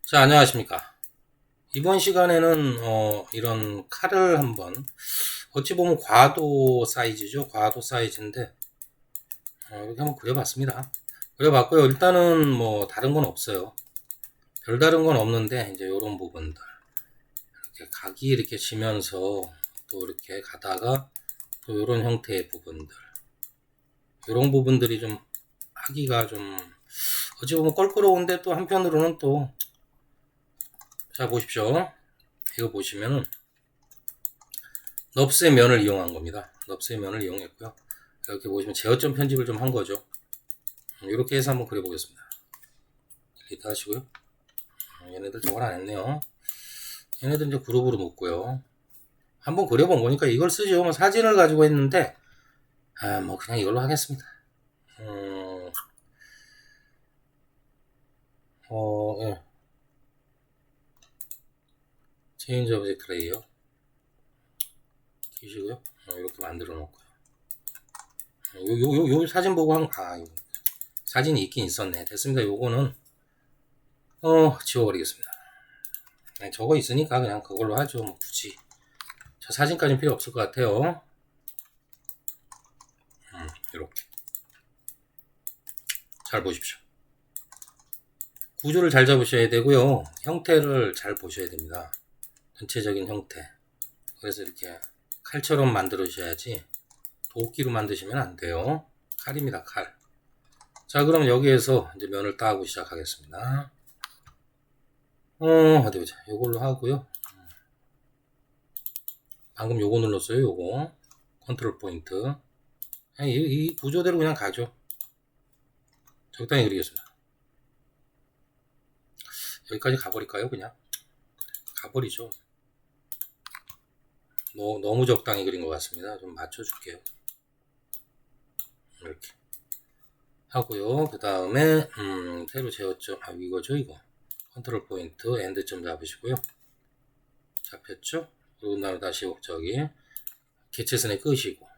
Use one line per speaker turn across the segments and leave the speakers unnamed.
자, 안녕하십니까. 이번 시간에는 이런 칼을 한번 어찌 보면 과도 사이즈죠. 과도 사이즈인데 이렇게 한번 그려봤습니다. 그려봤고요. 일단은 뭐 다른 건 없어요. 별다른 건 없는데 이제 이런 부분들 이렇게 각이 이렇게 지면서 또 이렇게 가다가 또 이런 형태의 부분들 이런 부분들이 좀 하기가 좀 어찌 보면 껄끄러운데 또 한편으로는 또 자 보십시오. 이거 보시면은 넙스의 면을 이용한 겁니다. 넙스의 면을 이용했고요. 이렇게 보시면 제어점 편집을 좀 한 거죠. 이렇게 해서 한번 그려보겠습니다. 딜리트 하시고요. 얘네들 저걸 안 했네요. 얘네들 이제 그룹으로 묶고요. 한번 그려본 거니까 이걸 쓰죠. 뭐 사진을 가지고 했는데 뭐 그냥 이걸로 하겠습니다. 예. 체인지 오브젝트 레이어 키시고요. 이렇게 만들어 놓고요. 요 사진 보고 사진이 있긴 있었네. 됐습니다. 요거는 지워버리겠습니다. 네, 저거 있으니까 그냥 그걸로 하죠. 뭐 굳이 저 사진까지는 필요 없을 것 같아요. 이렇게 잘 보십시오. 구조를 잘 잡으셔야 되고요. 형태를 잘 보셔야 됩니다. 전체적인 형태. 그래서 이렇게 칼처럼 만들으셔야지 도끼로 만드시면 안 돼요. 칼입니다, 칼. 자, 그럼 여기에서 이제 면을 따고 시작하겠습니다. 어디 보자. 요걸로 하고요. 방금 요거 눌렀어요, 요거. 컨트롤 포인트. 이 구조대로 그냥 가죠. 적당히 그리겠습니다. 여기까지 가버릴까요, 그냥? 가버리죠. 너무 적당히 그린 것 같습니다. 좀 맞춰줄게요. 이렇게 하고요. 그 다음에 새로 제어점 이거죠, 이거. 컨트롤 포인트 엔드점 잡으시고요. 잡혔죠? 그리고 나면 다시 저기 개체선에 끄시고.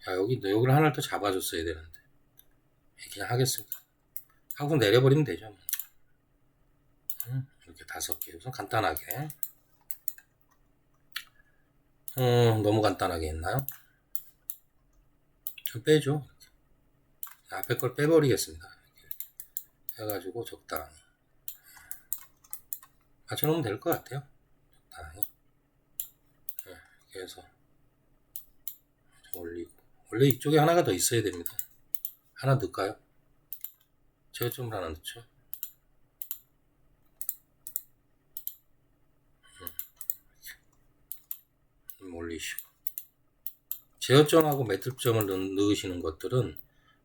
야, 여기를 하나를 더 잡아줬어야 되는데 그냥 하겠습니다. 하고 내려버리면 되죠. 이렇게 5개 우선 간단하게. 너무 간단하게 했나요? 좀 빼죠. 앞에 걸 빼버리겠습니다. 이렇게 해가지고 적당히 맞춰놓으면 될 것 같아요. 적당히. 네, 이렇게 해서 올리고. 원래 이쪽에 하나가 더 있어야 됩니다. 하나 넣을까요? 제어점을 하나 넣죠. 올리시고. 제어점하고 매듭점을 넣으시는 것들은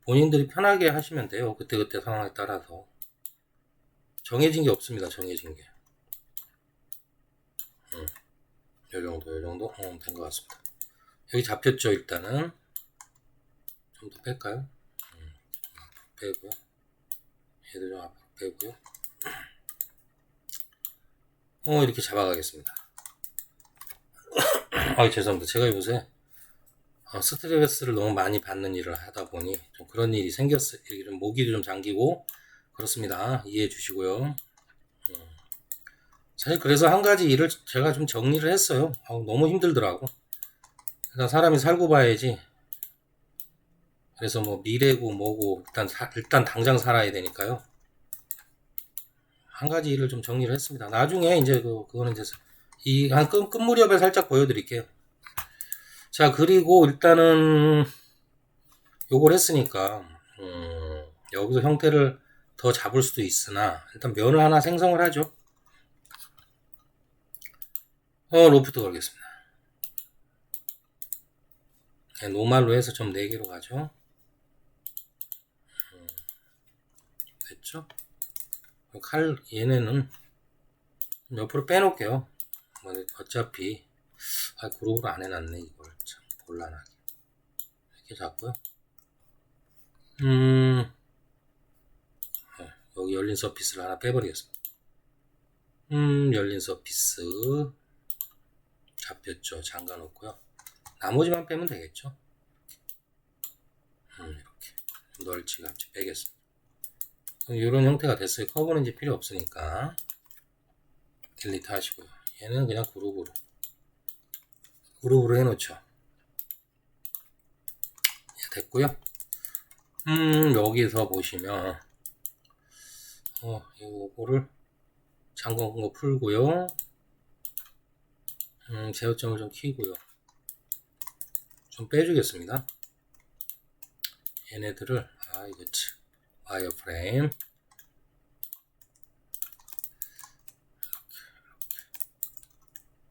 본인들이 편하게 하시면 돼요. 그때그때 상황에 따라서. 정해진 게 없습니다. 정해진 게. 요 정도 된 것 같습니다. 여기 잡혔죠. 일단은 좀 더 뺄까요? 빼고요. 얘들 좀 앞으로 빼고요. 이렇게 잡아가겠습니다. 죄송합니다. 제가 요새 스트레스를 너무 많이 받는 일을 하다 보니 좀 그런 일이 생겼어요. 이런 모기도 좀 잠기고 그렇습니다. 이해해 주시고요. 사실 그래서 한 가지 일을 제가 좀 정리를 했어요. 너무 힘들더라고. 일단 사람이 살고 봐야지. 그래서 뭐 미래고 뭐고 일단 당장 살아야 되니까요. 한 가지 일을 좀 정리를 했습니다. 나중에 이제 그거는 이제 이 한 끝 무렵에 살짝 보여드릴게요. 자, 그리고 일단은 요걸 했으니까 여기서 형태를 더 잡을 수도 있으나 일단 면을 하나 생성을 하죠. 로프트 걸겠습니다. 네, 노말로 해서 점 4개로 가죠. 됐죠? 얘네는 옆으로 빼놓을게요. 어차피 그룹으로 안 해놨네. 이걸 참 곤란하게 이렇게 잡고요. 여기 열린 서피스를 하나 빼버리겠습니다. 열린 서피스 잡혔죠. 잠가 놓고요. 나머지만 빼면 되겠죠. 이렇게 널치같이 빼겠습니다. 이런 형태가 됐어요. 커브는 이제 필요 없으니까 딜리트 하시고요. 얘는 그냥 그룹으로 해놓죠. 예, 됐고요. 여기서 보시면 요거를 잠궈 거 풀고요. 제어점을 좀 키고요. 좀 빼주겠습니다. 얘네들을 이거 참 와이어프레임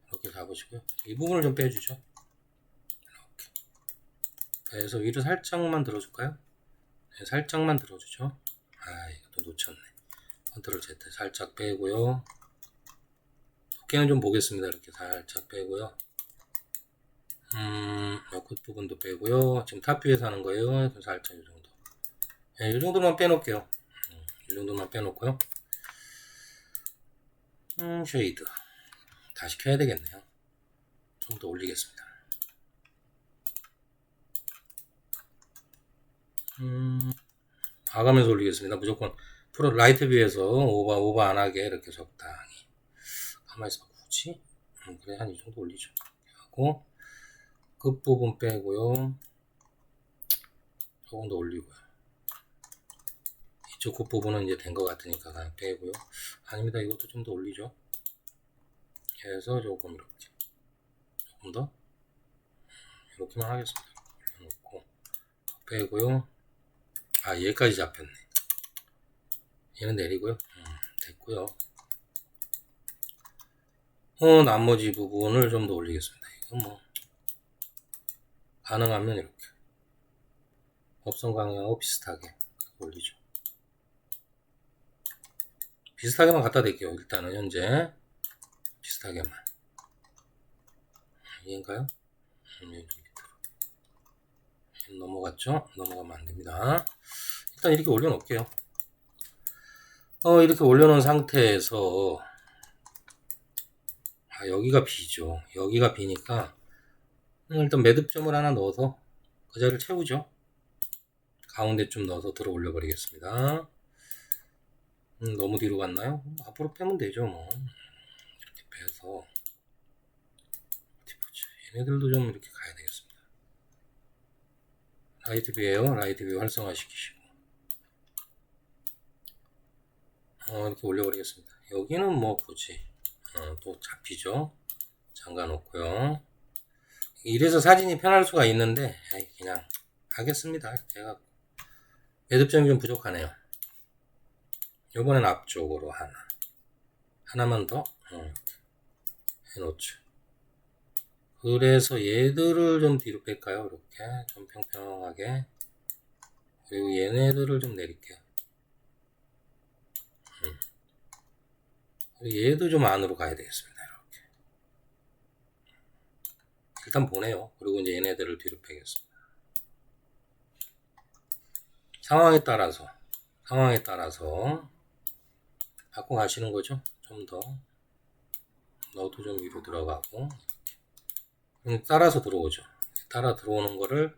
이렇게 잡으시고요. 이 부분을 좀 빼주죠. 이렇게 그래서 위로 살짝만 들어줄까요? 네, 살짝만 들어주죠. 이것도 놓쳤네. 컨트롤 Z 살짝 빼고요. 두께는 좀 보겠습니다. 이렇게 살짝 빼고요. 끝 부분도 빼고요. 지금 탑 뷰에서 하는 거예요. 살짝 이 정도. 이 정도만 빼놓을게요. 이 정도만 빼놓고요. 쉐이드 다시 켜야 되겠네요. 좀 더 올리겠습니다. 봐가면서 올리겠습니다. 무조건 프로 라이트 뷰에서 오버 안 하게 이렇게 적당히. 가만히 있어 굳이? 그래 한 이 정도 올리죠. 하고 끝부분 빼고요. 조금 더 올리고요. 이쪽 끝부분은 이제 된 것 같으니까 그냥 빼고요. 아닙니다. 이것도 좀 더 올리죠. 해서 조금 이렇게 조금 더 이렇게만 하겠습니다. 놓고 빼고요. 얘까지 잡혔네. 얘는 내리고요. 됐고요. 나머지 부분을 좀 더 올리겠습니다. 이건 뭐 가능하면 이렇게 법선 방향하고 비슷하게 올리죠. 비슷하게만 갖다 댈게요. 일단은 현재 비슷하게만. 이해인가요? 넘어갔죠? 넘어가면 안됩니다. 일단 이렇게 올려놓을게요. 이렇게 올려놓은 상태에서 여기가 B죠. 여기가 B니까 일단 매듭점을 하나 넣어서 그 자리를 채우죠. 가운데 좀 넣어서 들어 올려 버리겠습니다. 너무 뒤로 갔나요? 앞으로 빼면 되죠 뭐. 이렇게 빼서 어디 보죠. 얘네들도 좀 이렇게 가야 되겠습니다. 라이트 뷰에요. 라이트 뷰 활성화 시키시고 이렇게 올려 버리겠습니다. 여기는 뭐 굳이 또 잡히죠. 잠가 놓고요. 이래서 사진이 편할 수가 있는데 그냥 하겠습니다. 제가 매듭점이 좀 부족하네요. 요번엔 앞쪽으로 하나만 더 해놓죠. 그래서 얘들을 좀 뒤로 뺄까요? 이렇게 좀 평평하게. 그리고 얘네들을 좀 내릴게요. 얘도 좀 안으로 가야 되겠습니다. 이렇게 일단 보내요. 그리고 이제 얘네들을 뒤로 빼겠습니다. 상황에 따라서 바꿔 가시는 거죠. 좀 더 너도 좀 위로 들어가고 이렇게 따라서 들어오죠. 따라 들어오는 거를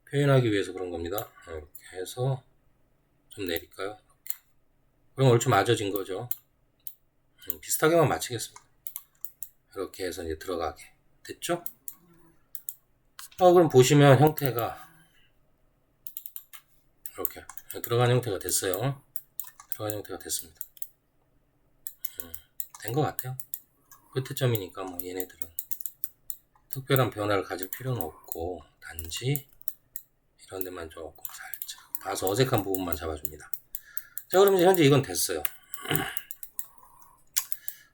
표현하기 위해서 그런 겁니다. 이렇게 해서 좀 내릴까요? 이렇게. 그럼 얼추 맞아진 거죠. 비슷하게만 맞추겠습니다. 이렇게 해서 이제 들어가게 됐죠? 그럼 보시면 형태가 이렇게 들어간 형태가 됐어요. 들어간 형태가 됐습니다. 된 것 같아요. 끝에 점이니까 뭐 얘네들은 특별한 변화를 가질 필요는 없고 단지 이런 데만 조금 살짝 봐서 어색한 부분만 잡아줍니다. 자, 그럼 이제 현재 이건 됐어요.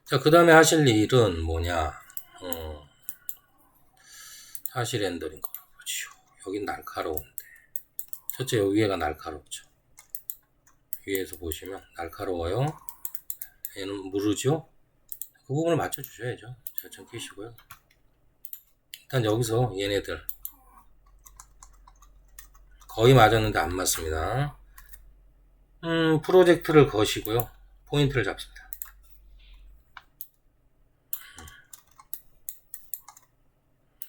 자, 그 다음에 하실 일은 뭐냐? 하시 렌더링 걸어보죠. 여긴 날카로운데 첫째 여기 위에가 날카롭죠. 위에서 보시면 날카로워요. 얘는 무르죠. 그 부분을 맞춰 주셔야죠. 저점 끼시고요. 일단 여기서 얘네들 거의 맞았는데 안 맞습니다. 프로젝트를 거시고요. 포인트를 잡습니다.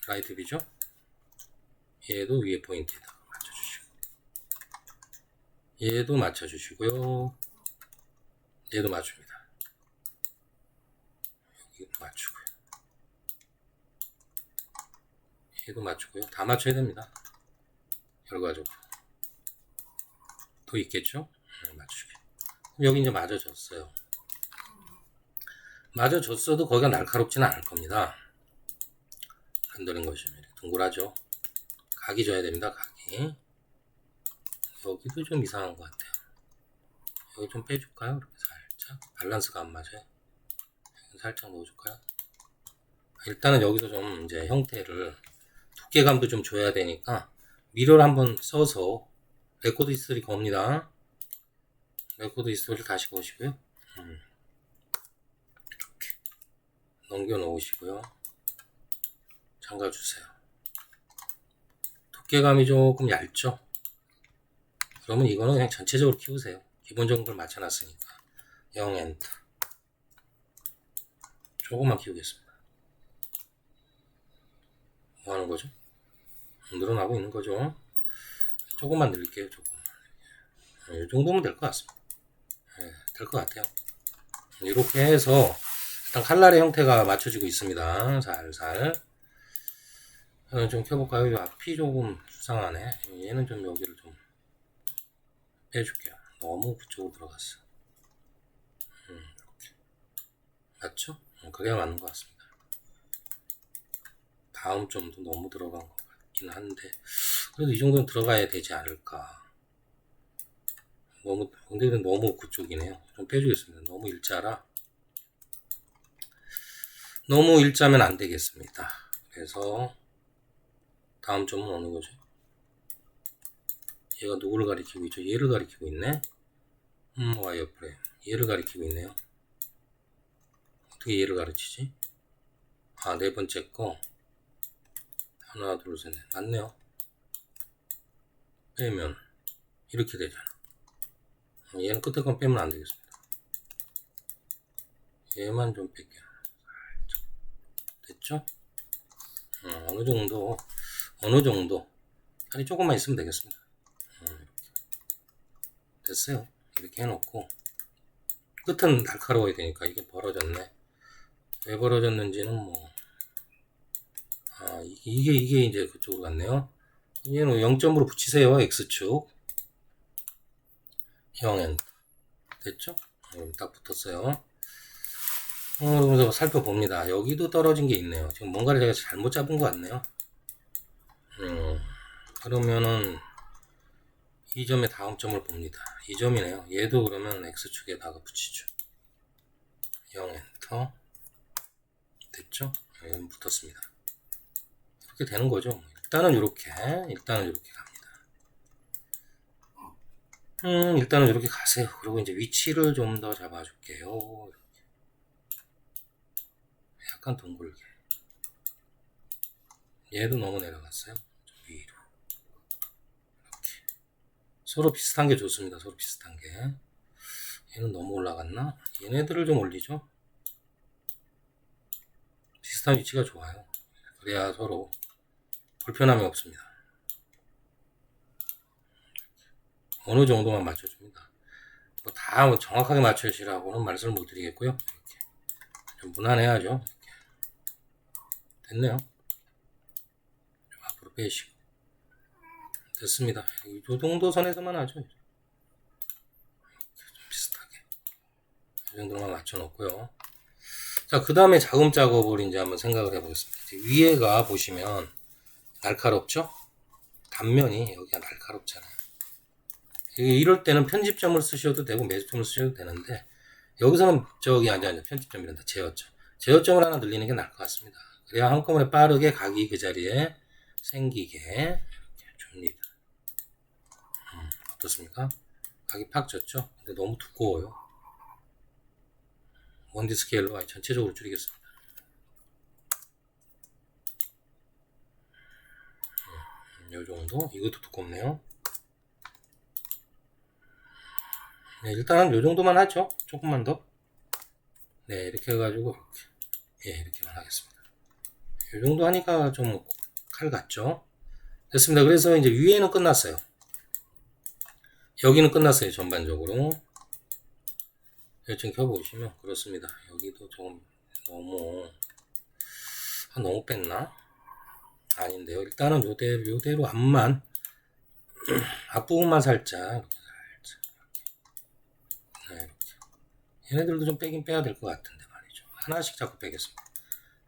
라이트 뷰죠. 얘도 위에 포인트에다가 맞춰주시고 얘도 맞춰주시고요. 얘도 맞춥니다. 여기 맞추고요. 얘도 맞추고요. 다 맞춰야 됩니다. 결과적으로. 또 있겠죠? 맞추기. 여기 이제 맞아졌어요. 맞아졌어도 거기가 날카롭지는 않을 겁니다. 건드린 것이면 이렇게 동그라져. 각이 져야 됩니다. 각이. 여기도 좀 이상한 것 같아요. 여기 좀 빼줄까요? 이렇게 살짝. 밸런스가 안 맞아요. 살짝 넣어줄까요? 일단은 여기도 좀 이제 형태를 두께감도 좀 줘야 되니까 미러를 한번 써서 레코드 히스토리 겁니다. 레코드 히스토리를 다시 보시고요. 이렇게 넘겨 놓으시고요. 잠가주세요. 두께감이 조금 얇죠? 그러면 이거는 그냥 전체적으로 키우세요. 기본 정도를 맞춰놨으니까. 0 엔터. 조금만 키우겠습니다. 뭐 하는 거죠? 늘어나고 있는 거죠. 조금만 늘릴게요. 조금만. 이 정도면 될 것 같습니다. 될 것 같아요. 이렇게 해서 일단 칼날의 형태가 맞춰지고 있습니다. 살살. 좀 켜볼까요? 이 앞이 조금 수상하네. 얘는 좀 여기를 좀 빼줄게요. 너무 그쪽으로 들어갔어. 이렇게. 맞죠? 그래야 맞는 것 같습니다. 다음 점도 너무 들어간 것 같긴 한데 그래도 이 정도는 들어가야 되지 않을까. 근데 너무 그쪽이네요. 좀 빼주겠습니다. 너무 일자라. 너무 일자면 안 되겠습니다. 그래서 다음 점은 어느 거죠? 얘가 누구를 가리키고 있죠? 얘를 가리키고 있네. 와이어프레임. 얘를 가리키고 있네요. 어떻게 얘를 가르치지? 네 번째 거. 하나, 둘, 셋, 넷. 맞네요. 빼면 이렇게 되잖아. 얘는 끝에 건 빼면 안 되겠습니다. 얘만 좀 뺄게요. 됐죠? 어느 정도. 아니, 조금만 있으면 되겠습니다. 이렇게. 됐어요. 이렇게 해놓고. 끝은 날카로워야 되니까 이게 벌어졌네. 왜 벌어졌는지는 뭐, 이게 이제 그쪽으로 갔네요. 얘는 0점으로 붙이세요. X축. 0N. 됐죠? 딱 붙었어요. 그러면서 살펴봅니다. 여기도 떨어진 게 있네요. 지금 뭔가를 제가 잘못 잡은 것 같네요. 그러면은 이 점의 다음 점을 봅니다. 이 점이네요. 얘도 그러면 X축에다가 붙이죠. 0 엔터. 됐죠? 여기 붙었습니다. 이렇게 되는 거죠. 일단은 이렇게 갑니다. 일단은 이렇게 가세요. 그리고 이제 위치를 좀 더 잡아줄게요. 이렇게. 약간 둥글게. 얘도 너무 내려갔어요. 좀 위로. 이렇게. 서로 비슷한 게 좋습니다. 서로 비슷한 게. 얘는 너무 올라갔나? 얘네들을 좀 올리죠. 비슷한 위치가 좋아요. 그래야 서로 불편함이 없습니다. 어느 정도만 맞춰줍니다. 다 정확하게 맞춰주시라고는 말씀을 못 드리겠고요. 이렇게. 좀 무난해야죠. 이렇게. 됐네요. 좀 앞으로 빼시고. 됐습니다. 이 정도 선에서만 하죠. 좀 비슷하게. 이 정도만 맞춰놓고요. 자, 그 다음에 자금 작업을 이제 한번 생각을 해보겠습니다. 위에가 보시면 날카롭죠? 단면이 여기가 날카롭잖아요. 이럴 때는 편집점을 쓰셔도 되고 매듭점을 쓰셔도 되는데 여기서는 아니 편집점이란다. 제어점. 제어점을 하나 늘리는 게 나을 것 같습니다. 그래야 한꺼번에 빠르게 각이 그 자리에 생기게 이렇게 줍니다. 어떻습니까? 각이 팍 졌죠? 근데 너무 두꺼워요. 원디 스케일로 전체적으로 줄이겠습니다. 요 정도? 이것도 두껍네요. 네, 일단은 요 정도만 하죠. 조금만 더. 네, 이렇게 해가지고, 이렇게만 하겠습니다. 요 정도 하니까 좀 칼 같죠? 됐습니다. 그래서 이제 위에는 끝났어요. 여기는 끝났어요. 전반적으로. 지금 켜보시면 그렇습니다. 여기도 좀 너무 너무 뺐나? 아닌데요. 일단은 요대로 앞만 앞부분만 살짝 네, 이렇게. 얘네들도 좀 빼긴 빼야 될 것 같은데 말이죠. 하나씩 잡고 빼겠습니다.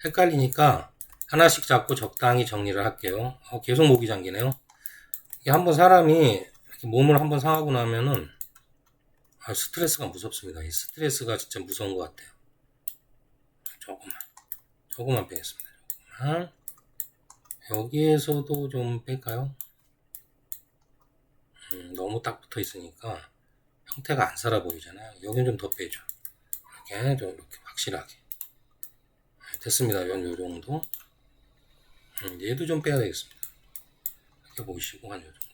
헷갈리니까 하나씩 잡고 적당히 정리를 할게요. 계속 모기 잠기네요. 이게 한번 사람이 이렇게 몸을 한번 상하고 나면은 스트레스가 무섭습니다. 이 스트레스가 진짜 무서운 것 같아요. 조금만 빼겠습니다. 조금만. 여기에서도 좀 뺄까요? 너무 딱 붙어 있으니까 형태가 안 살아 보이잖아요. 여긴 좀 더 빼죠. 이렇게 좀 이렇게 확실하게. 됐습니다. 요 정도. 얘도 좀 빼야 되겠습니다. 이렇게 보시고 한 요 정도.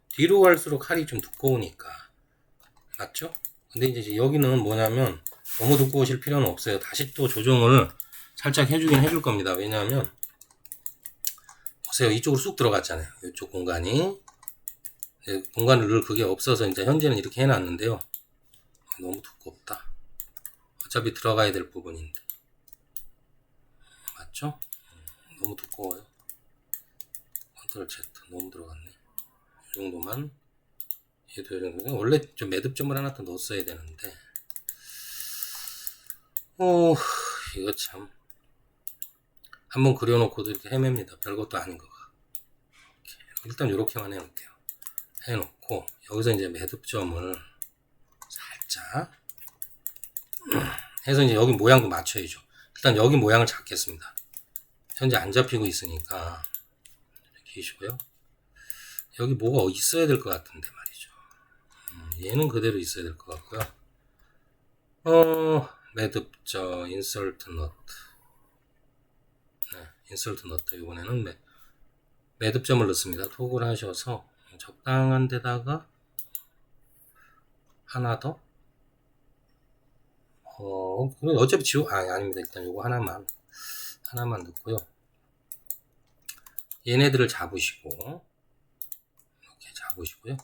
뒤로 갈수록 칼이 좀 두꺼우니까. 맞죠? 근데 이제 여기는 뭐냐면 너무 두꺼우실 필요는 없어요. 다시 또 조정을 살짝 해주긴 해줄 겁니다. 왜냐하면 보세요. 이쪽으로 쑥 들어갔잖아요. 이쪽 공간이. 공간을 늘 그게 없어서 이제 현재는 이렇게 해놨는데요. 너무 두껍다. 어차피 들어가야 될 부분인데. 맞죠? 너무 두꺼워요. 컨트롤 Z 너무 들어갔네. 이 정도만. 얘도 원래 좀 매듭점을 하나 더 넣었어야 되는데. 이거 참. 한번 그려놓고도 이렇게 헤맵니다. 별것도 아닌 거. 일단 이렇게만 해놓을게요. 해놓고 여기서 이제 매듭점을 살짝 해서 이제 여기 모양도 맞춰야죠. 일단 여기 모양을 잡겠습니다. 현재 안 잡히고 있으니까 기시고요. 여기 뭐가 있어야 될 것 같은데 말이죠. 얘는 그대로 있어야 될 것 같고요. 매듭점 인설트 너트. 네, 인설트 너트. 이번에는 매듭점을 넣습니다. 톡을 하셔서 적당한 데다가 하나 더. 어차피 아닙니다. 일단 요거 하나만 넣고요. 얘네들을 잡으시고 이렇게 잡으시고요.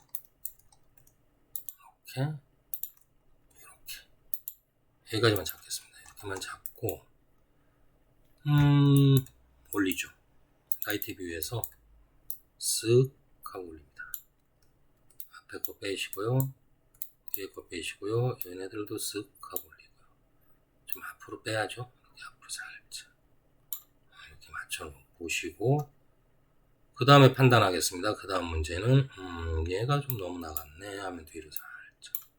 이렇게 여기까지만 잡겠습니다. 이렇게만 잡고 올리죠. 라이트 뷰에서 쓱 하고 올립니다. 앞에 거 빼시고요. 뒤에 거 빼시고요. 얘네들도 쓱 하고 올리고요. 좀 앞으로 빼야죠. 이렇게 앞으로 살짝 이렇게 맞춰 보시고 그 다음에 판단하겠습니다. 그 다음 문제는 얘가 좀 너무 나갔네 하면 뒤로 살짝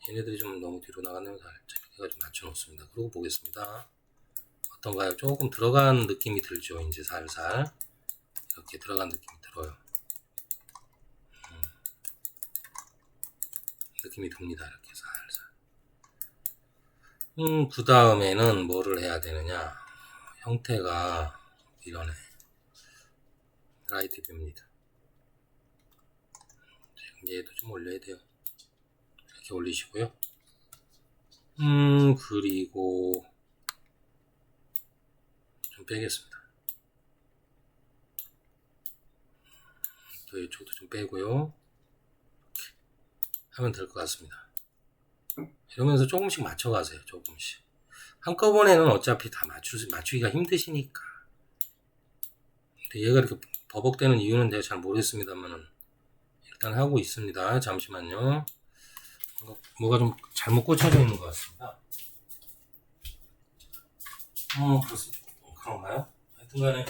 얘네들이 좀 너무 뒤로 나갔네요. 살짝 얘가 좀 맞춰 놓습니다. 그러고 보겠습니다. 어떤가요? 조금 들어간 느낌이 들죠. 이제 살살 이렇게 들어간 느낌이 들어요. 느낌이 듭니다. 이렇게 살살. 그 다음에는 뭐를 해야 되느냐? 형태가 이러네. 라이트 뷰입니다. 얘도 좀 올려야 돼요. 이렇게 올리시고요. 그리고 좀 빼겠습니다. 또 이쪽도 좀 빼고요. 이렇게 하면 될 것 같습니다. 이러면서 조금씩 맞춰가세요. 조금씩. 한꺼번에는 어차피 다 맞추기가 힘드시니까. 근데 얘가 이렇게 버벅대는 이유는 제가 잘 모르겠습니다만은 일단 하고 있습니다. 잠시만요. 뭐가 좀 잘못 꽂혀져 있는 것 같습니다. 그렇습니다. 그런가요? 하여튼 간에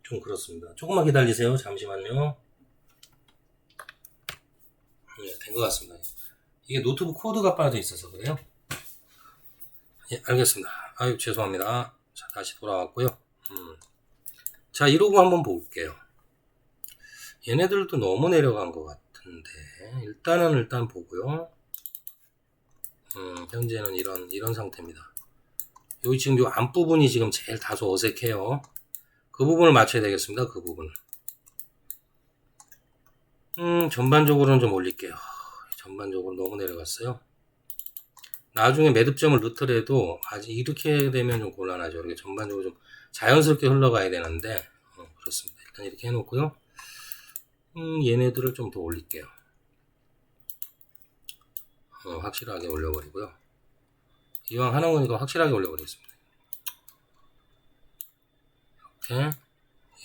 좀 그렇습니다. 조금만 기다리세요. 잠시만요. 네, 된 것 같습니다. 이게 노트북 코드가 빠져 있어서 그래요. 예, 알겠습니다. 아유, 죄송합니다. 자, 다시 돌아왔고요. 자, 이러고 한번 볼게요. 얘네들도 너무 내려간 것 같은데, 일단 보고요. 현재는 이런 상태입니다. 여기 지금 요 앞부분이 지금 제일 다소 어색해요. 그 부분을 맞춰야 되겠습니다. 그 부분을. 전반적으로는 좀 올릴게요. 전반적으로 너무 내려갔어요. 나중에 매듭점을 넣더라도 아직 이렇게 되면 좀 곤란하죠. 이렇게 전반적으로 좀 자연스럽게 흘러가야 되는데, 그렇습니다. 일단 이렇게 해놓고요. 얘네들을 좀 더 올릴게요. 확실하게 올려버리고요. 이왕 하는 거니까 확실하게 올려버리겠습니다. 이렇게,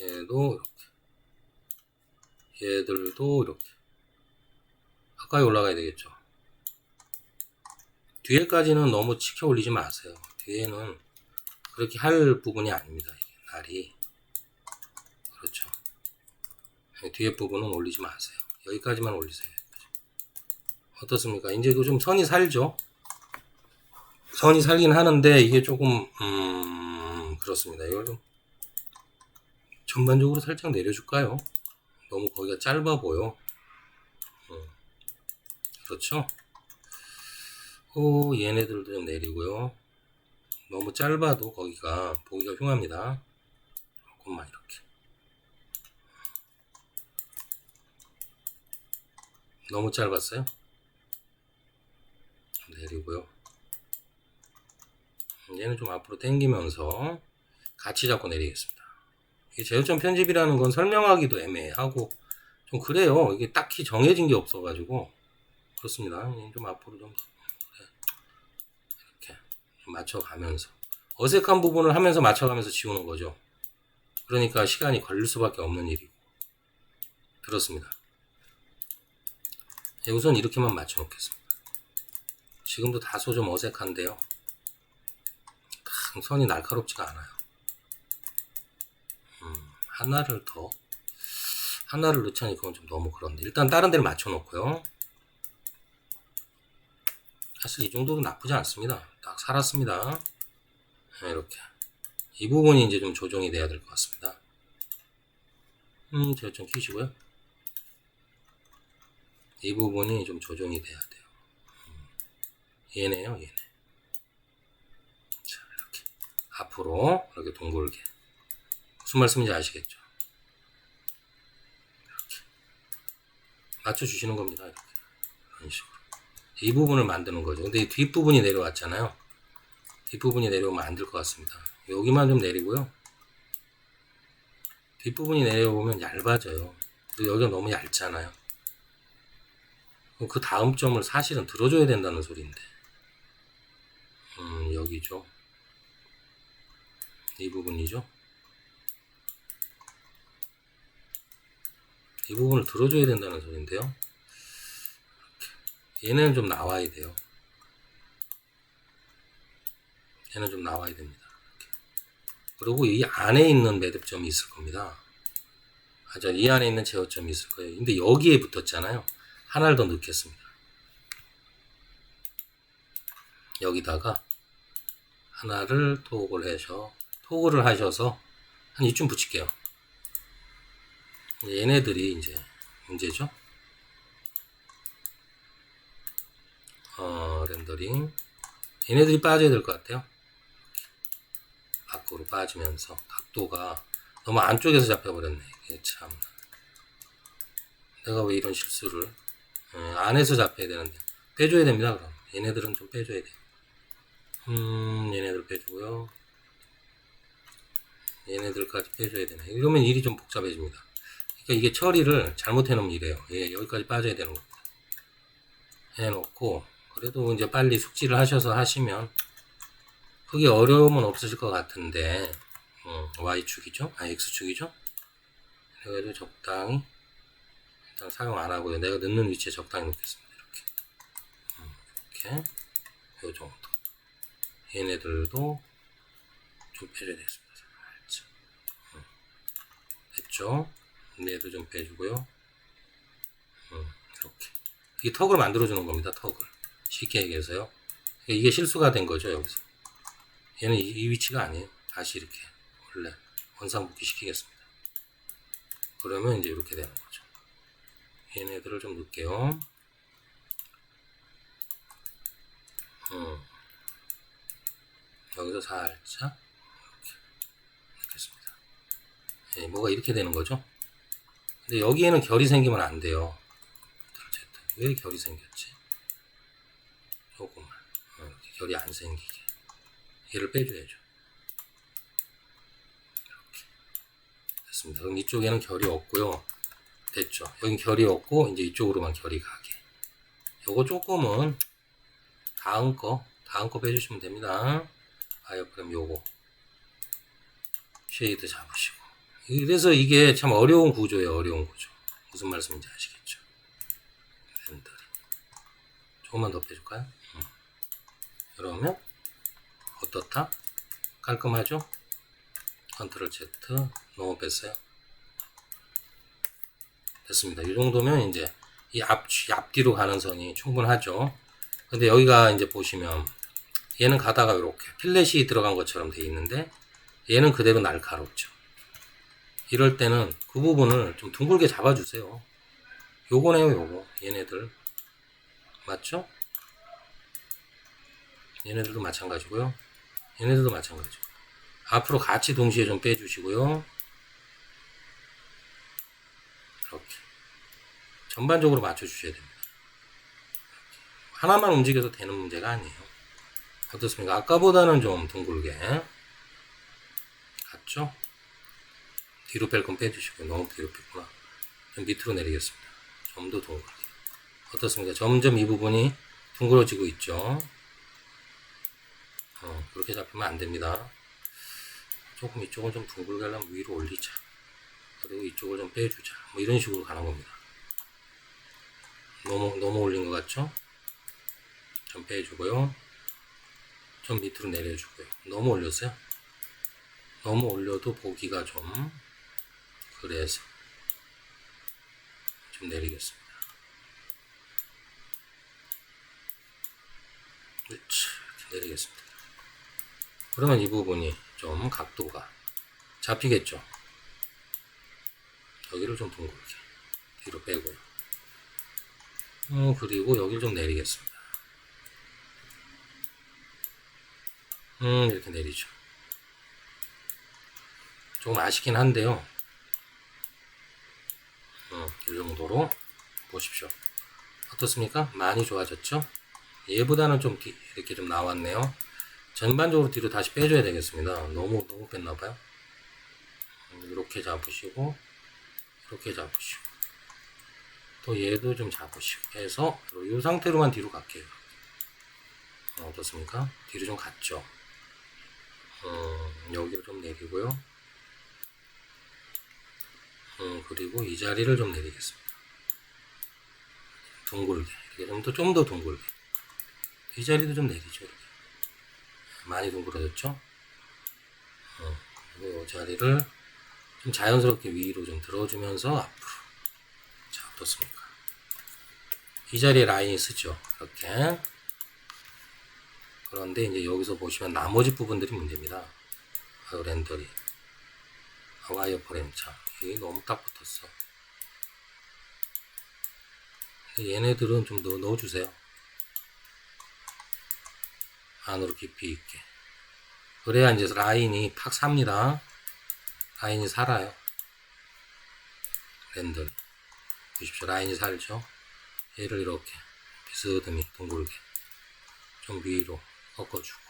얘도 이렇게, 얘들도 이렇게 가까이 올라가야 되겠죠. 뒤에까지는 너무 치켜 올리지 마세요. 뒤에는 그렇게 할 부분이 아닙니다. 이게 날이. 그렇죠. 뒤에 부분은 올리지 마세요. 여기까지만 올리세요. 어떻습니까? 이제 좀 선이 살죠? 선이 살긴 하는데 이게 조금 그렇습니다. 이걸 좀 전반적으로 살짝 내려줄까요? 너무 거기가 짧아 보여. 그렇죠? 얘네들도 좀 내리고요. 너무 짧아도 거기가 보기가 흉합니다. 조금만 이렇게. 너무 짧았어요? 좀 내리고요. 얘는 좀 앞으로 당기면서 같이 잡고 내리겠습니다. 이게 제어점 편집이라는 건 설명하기도 애매하고 좀 그래요. 이게 딱히 정해진 게 없어가지고 그렇습니다. 좀 앞으로 좀 이렇게 좀 맞춰가면서 어색한 부분을 하면서 맞춰가면서 지우는 거죠. 그러니까 시간이 걸릴 수밖에 없는 일이고 그렇습니다. 우선 이렇게만 맞춰 놓겠습니다. 지금도 다소 좀 어색한데요. 선이 날카롭지가 않아요. 하나를 넣자니 그건 좀 너무 그런데 일단 다른 데를 맞춰 놓고요. 사실 이 정도도 나쁘지 않습니다. 딱 살았습니다. 이렇게 이 부분이 이제 좀 조정이 돼야 될 것 같습니다. 제가 좀 키시고요. 이 부분이 좀 조정이 돼야 돼요. 얘네요, 얘네. 자, 이렇게 앞으로 이렇게 동글게 무슨 말씀인지 아시겠죠? 이렇게 맞춰주시는 겁니다. 이렇게 이런 식으로 이 부분을 만드는 거죠. 근데 이 뒷부분이 내려왔잖아요. 뒷부분이 내려오면 안 될 것 같습니다. 여기만 좀 내리고요. 뒷부분이 내려오면 얇아져요. 그리고 여기가 너무 얇잖아요. 그 다음 점을 사실은 들어줘야 된다는 소리인데 여기죠. 이 부분이죠. 이 부분을 들어줘야 된다는 소리인데요. 이렇게. 얘는 좀 나와야 돼요. 얘는 좀 나와야 됩니다. 이렇게. 그리고 이 안에 있는 매듭점이 있을 겁니다. 맞아, 이 안에 있는 제어점이 있을 거예요. 근데 여기에 붙었잖아요. 하나를 더 넣겠습니다. 여기다가 하나를 토글을 하셔서 한 이쯤 붙일게요. 얘네들이 이제 문제죠. 렌더링. 얘네들이 빠져야 될 것 같아요. 밖으로 빠지면서 각도가 너무 안쪽에서 잡혀버렸네. 이게 참. 내가 왜 이런 실수를. 안에서 잡혀야 되는데. 빼줘야 됩니다, 그럼. 얘네들은 좀 빼줘야 돼요. 얘네들 빼주고요. 얘네들까지 빼줘야 되네. 이러면 일이 좀 복잡해집니다. 그러니까 이게 처리를 잘못해놓으면 이래요. 여기까지 빠져야 되는 겁니다. 해놓고, 그래도 이제 빨리 숙지를 하셔서 하시면, 크게 어려움은 없으실 것 같은데, Y축이죠? X축이죠? 그래가지고 적당히, 일단 사용 안 하고요. 내가 넣는 위치에 적당히 놓겠습니다. 이렇게. 요 정도. 얘네들도 좀 빼줘야 되겠습니다. 됐죠? 얘도 좀 빼주고요. 이렇게. 이 턱을 만들어주는 겁니다. 턱을. 쉽게 얘기해서요. 이게 실수가 된 거죠, 여기서. 얘는 이 위치가 아니에요. 다시 이렇게 원래 원상복귀 시키겠습니다. 그러면 이제 이렇게 되는 거죠. 얘네들을 좀 넣을게요. 여기서 살짝 이렇게 넣겠습니다. 뭐가 이렇게 되는 거죠. 근데 여기에는 결이 생기면 안 돼요. 어쨌든 왜 결이 생겼지? 조금만 이렇게 결이 안 생기게 얘를 빼줘야죠. 이렇게 됐습니다. 그럼 이쪽에는 결이 없고요. 됐죠. 여기 결이 없고 이제 이쪽으로만 결이 가게. 요거 조금은 다음 거 빼주시면 됩니다. 와이어프레임 요거 쉐이드 잡으시고. 그래서 이게 참 어려운 구조예요. 어려운 구조. 무슨 말씀인지 아시겠죠? 렌더링. 조금만 더 빼줄까요? 그러면 어떻다? 깔끔하죠? 컨트롤 Z 너무 뺐어요. 됐습니다. 이 정도면 이제 이 앞뒤로 가는 선이 충분하죠. 근데 여기가 이제 보시면 얘는 가다가 이렇게 필렛이 들어간 것처럼 돼 있는데 얘는 그대로 날카롭죠. 이럴 때는 그 부분을 좀 둥글게 잡아주세요. 요거네요, 요거. 얘네들. 맞죠? 얘네들도 마찬가지고요. 얘네들도 마찬가지고. 앞으로 같이 동시에 좀 빼주시고요. 이렇게. 전반적으로 맞춰주셔야 됩니다. 하나만 움직여서 되는 문제가 아니에요. 어떻습니까? 아까보다는 좀 둥글게. 같죠? 뒤로 뺄 건 빼주시고요. 너무 뒤로 뺐구나. 좀 밑으로 내리겠습니다. 좀 더 둥글게. 어떻습니까? 점점 이 부분이 둥그러지고 있죠. 그렇게 잡히면 안 됩니다. 조금 이쪽을 좀 둥글게 하려면 위로 올리자. 그리고 이쪽을 좀 빼주자. 뭐 이런 식으로 가는 겁니다. 너무 올린 것 같죠? 좀 빼주고요. 좀 밑으로 내려주고요. 너무 올렸어요. 너무 올려도 보기가 좀 그래서 좀 내리겠습니다. 그렇지. 이렇게 내리겠습니다. 그러면 이 부분이 좀 각도가 잡히겠죠. 여기를 좀 둥글게 뒤로 빼고요. 그리고 여기를 좀 내리겠습니다. 이렇게 내리죠. 조금 아쉽긴 한데요. 이 정도로 보십시오. 어떻습니까? 많이 좋아졌죠? 얘보다는 좀 이렇게 좀 나왔네요. 전반적으로 뒤로 다시 빼줘야 되겠습니다. 너무 뺐나봐요. 이렇게 잡으시고 이렇게 잡으시고 또 얘도 좀 잡으시고 해서 이 상태로만 뒤로 갈게요. 어떻습니까? 뒤로 좀 갔죠? 여기를 좀 내리고요. 그리고 이 자리를 좀 내리겠습니다. 둥글게 이렇게 좀 더 둥글게 이 자리도 좀 내리죠. 이렇게. 많이 둥그러졌죠? 그리고 이 자리를 좀 자연스럽게 위로 좀 들어주면서 앞으로. 자, 어떻습니까? 이 자리에 라인이 쓰죠. 이렇게. 그런데 이제 여기서 보시면 나머지 부분들이 문제입니다. 렌더링, 와이어프레임 참 이게 너무 딱 붙었어. 얘네들은 좀 넣어주세요. 안으로 깊이 있게. 그래야 이제 라인이 팍 삽니다. 라인이 살아요. 렌더링. 보십시오. 라인이 살죠. 얘를 이렇게 비스듬히 둥글게 좀 위로 꺾어주고.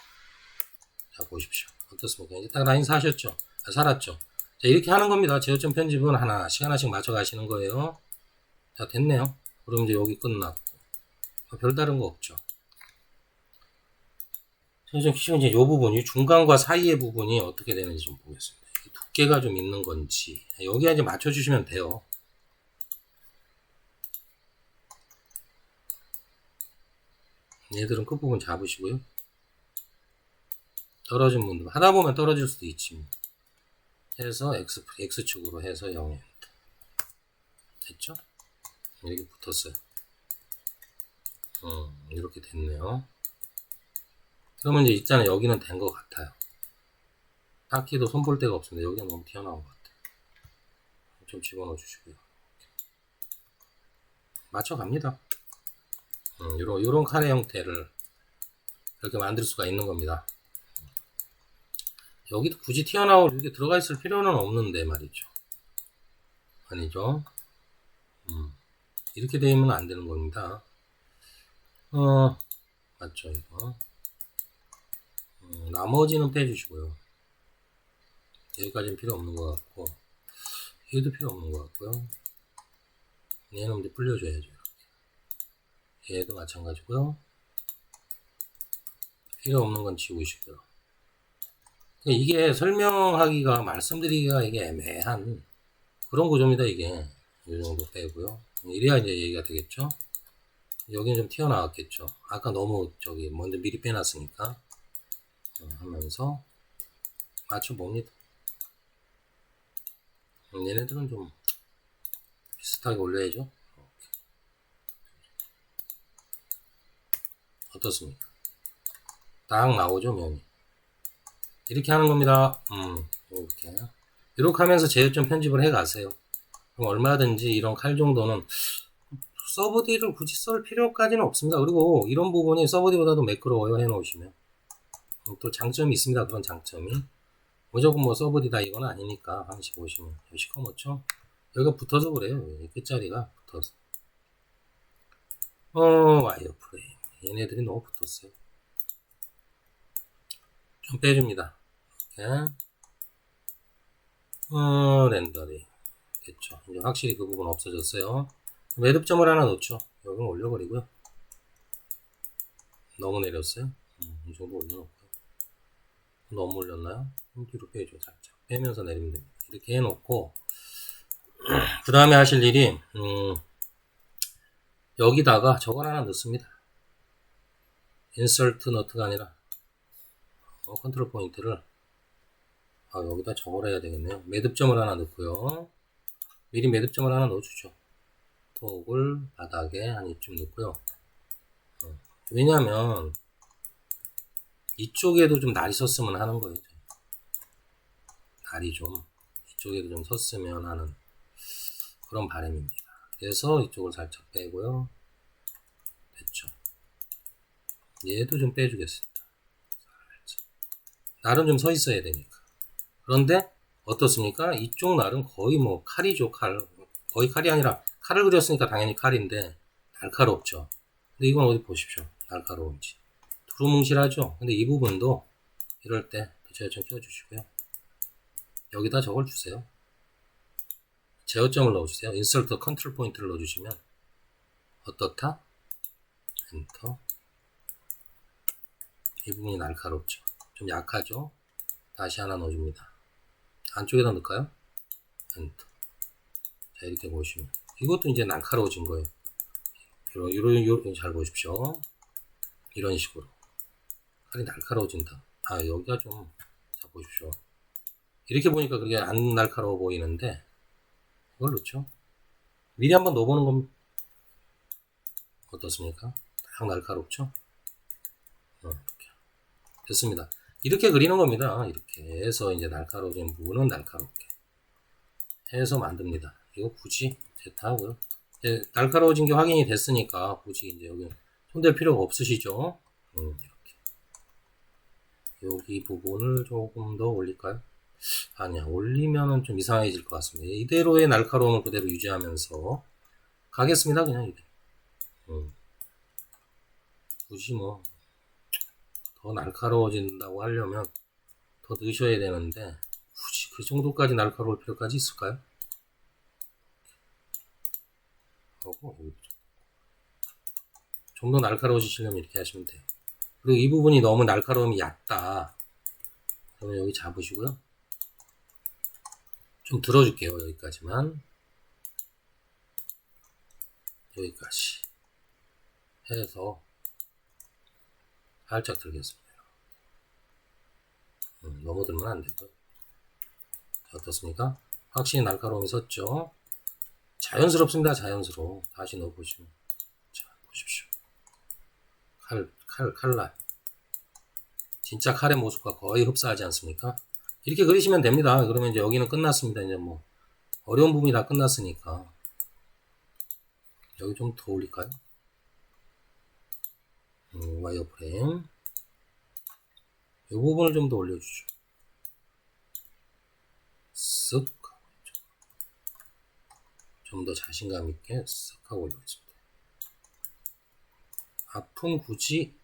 자, 보십시오. 어떻습니까? 이제 딱 라인 사셨죠? 살았죠? 자, 이렇게 하는 겁니다. 제어점 편집은 하나씩 맞춰 가시는 거예요. 자, 됐네요. 그럼 이제 여기 끝났고. 별다른 거 없죠. 지금 이제 이 부분이 중간과 사이의 부분이 어떻게 되는지 좀 보겠습니다. 두께가 좀 있는 건지. 여기에 이제 맞춰주시면 돼요. 얘들은 끝부분 잡으시고요. 떨어진 분들 하다 보면 떨어질 수도 있지. 해서 X축으로 해서 0에 됐죠? 이렇게 붙었어요. 이렇게 됐네요. 그러면 이제 있잖아요. 여기는 된 것 같아요. 딱히도 손볼 데가 없습니다. 여기가 너무 튀어나온 것 같아요. 좀 집어넣어 주시고요. 맞춰갑니다. 요런 카레 형태를 이렇게 만들 수가 있는 겁니다. 여기도 굳이 튀어나올 이렇게 들어가 있을 필요는 없는데 말이죠. 아니죠. 이렇게 되면 안 되는 겁니다. 맞죠, 이거. 나머지는 빼주시고요. 여기까지는 필요 없는 것 같고, 얘도 필요 없는 것 같고요. 얘는 이제 불려줘야죠. 얘도 마찬가지고요. 필요 없는 건 지우시고요. 이게 설명하기가, 말씀드리기가 이게 애매한 그런 구조입니다. 이게 이 정도 빼고요. 이래야 이제 얘기가 되겠죠. 여기는 좀 튀어나왔겠죠. 아까 너무 저기 먼저 미리 빼놨으니까 하면서 맞춰봅니다. 얘네들은 좀 비슷하게 올려야죠. 어떻습니까? 딱 나오죠, 면이. 이렇게 하는 겁니다. 이렇게 하면서 제어점 편집을 해 가세요. 그럼 얼마든지 이런 칼 정도는 서브디를 굳이 쓸 필요까지는 없습니다. 그리고 이런 부분이 서브디보다도 매끄러워요, 해 놓으시면. 또 장점이 있습니다. 그런 장점이. 무조건 뭐 서브디다 이건 아니니까 한번 보시면 시커멓죠? 여기가 붙어서 그래요. 끝자리가 붙어서. 와이어프레임. 얘네들이 너무 붙었어요. 좀 빼줍니다. 이렇게. 렌더링. 됐죠. 이제 확실히 그 부분 없어졌어요. 매듭점을 하나 넣죠. 여기는 올려버리고요. 너무 내렸어요. 이 정도 올려놓고요. 너무 올렸나요? 뒤로 빼줘. 살짝 빼면서 내리면 됩니다. 이렇게 해놓고 그 다음에 하실 일이 여기다가 저걸 하나 넣습니다. 인서트 너트가 아니라 컨트롤 포인트를 여기다 저걸 해야 되겠네요. 매듭점을 하나 넣고요. 미리 매듭점을 하나 넣어주죠. 톡을 바닥에 한 이쯤 넣고요. 왜냐하면 이쪽에도 좀 날이 섰으면 하는 거예요. 날이 좀 이쪽에도 좀 섰으면 하는 그런 바람입니다. 그래서 이쪽을 살짝 빼고요. 됐죠. 얘도 좀 빼주겠습니다. 날은 좀 서 있어야 되니까. 그런데 어떻습니까? 이쪽 날은 거의 뭐 칼이죠. 칼. 거의 칼이 아니라 칼을 그렸으니까 당연히 칼인데 날카롭죠. 근데 이건 어디 보십시오. 날카로운지. 두루뭉실하죠. 근데 이 부분도 이럴 때 제어 좀 껴주시고요. 여기다 저걸 주세요. 제어점을 넣어주세요. 인서트 컨트롤 포인트를 넣어주시면 어떻다? 엔터. 이 부분이 날카롭죠. 좀 약하죠. 다시 하나 넣어줍니다. 안쪽에다 넣을까요? 엔터. 자, 이렇게 보시면 이것도 이제 날카로워진 거예요. 요런 잘 보십시오. 이런 식으로 칼이 날카로워진다. 여기가 좀, 자 보십시오. 이렇게 보니까 그게 안 날카로워 보이는데 이걸 넣죠. 미리 한번 넣어보는 겁니다. 어떻습니까? 딱 날카롭죠? 이렇게 됐습니다. 이렇게 그리는 겁니다. 이렇게 해서 이제 날카로워진 부분은 날카롭게 해서 만듭니다. 이거 굳이 하고요. 이제 날카로워진 게 확인이 됐으니까 굳이 이제 여기 손댈 필요가 없으시죠? 이렇게 여기 부분을 조금 더 올릴까요? 아니야, 올리면은 좀 이상해질 것 같습니다. 이대로의 날카로움을 그대로 유지하면서 가겠습니다. 그냥 이게 굳이 뭐 더 날카로워진다고 하려면 더 넣으셔야 되는데 굳이 그 정도까지 날카로울 필요까지 있을까요? 좀 더 날카로워지시려면 이렇게 하시면 돼요. 그리고 이 부분이 너무 날카로움이 얕다. 그러면 여기 잡으시고요. 좀 들어줄게요. 여기까지만. 여기까지 해서 살짝 들겠습니다. 너무 들면 안 되고요. 자, 어떻습니까? 확실히 날카로움이 섰죠? 자연스럽습니다. 자연스러워. 다시 넣어보시면. 자, 보십시오. 칼날. 진짜 칼의 모습과 거의 흡사하지 않습니까? 이렇게 그리시면 됩니다. 그러면 이제 여기는 끝났습니다. 이제 뭐, 어려운 부분이 다 끝났으니까. 여기 좀 더 올릴까요? 와이어프레임. 이 부분을 좀 더 올려주죠. 쓱. 좀 더 자신감 있게 쓱 하고 올리겠습니다. 앞은 굳이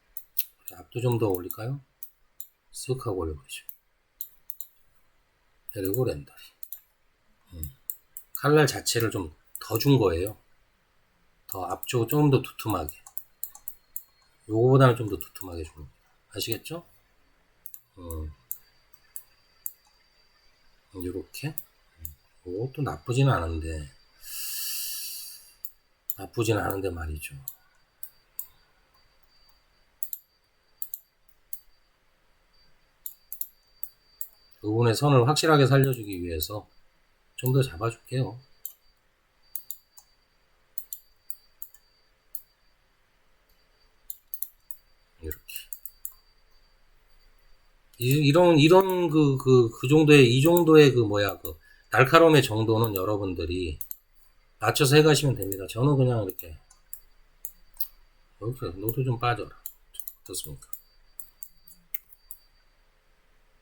앞도 좀 더 올릴까요? 쓱 하고 올려보죠. 그리고 렌더링. 칼날 자체를 좀 더 준 거예요. 더 앞쪽 조금 더 두툼하게. 요거보다는 좀 더 두툼하게 줍니다. 아시겠죠? 요렇게. 요것도 나쁘지는 않은데 말이죠. 그 부분의 선을 확실하게 살려주기 위해서 좀 더 잡아줄게요. 이렇게. 이런 그 정도의, 이 정도의 날카로움의 정도는 여러분들이 맞춰서 해가시면 됩니다. 저는 그냥 이렇게 너도 좀 빠져라. 어떻습니까?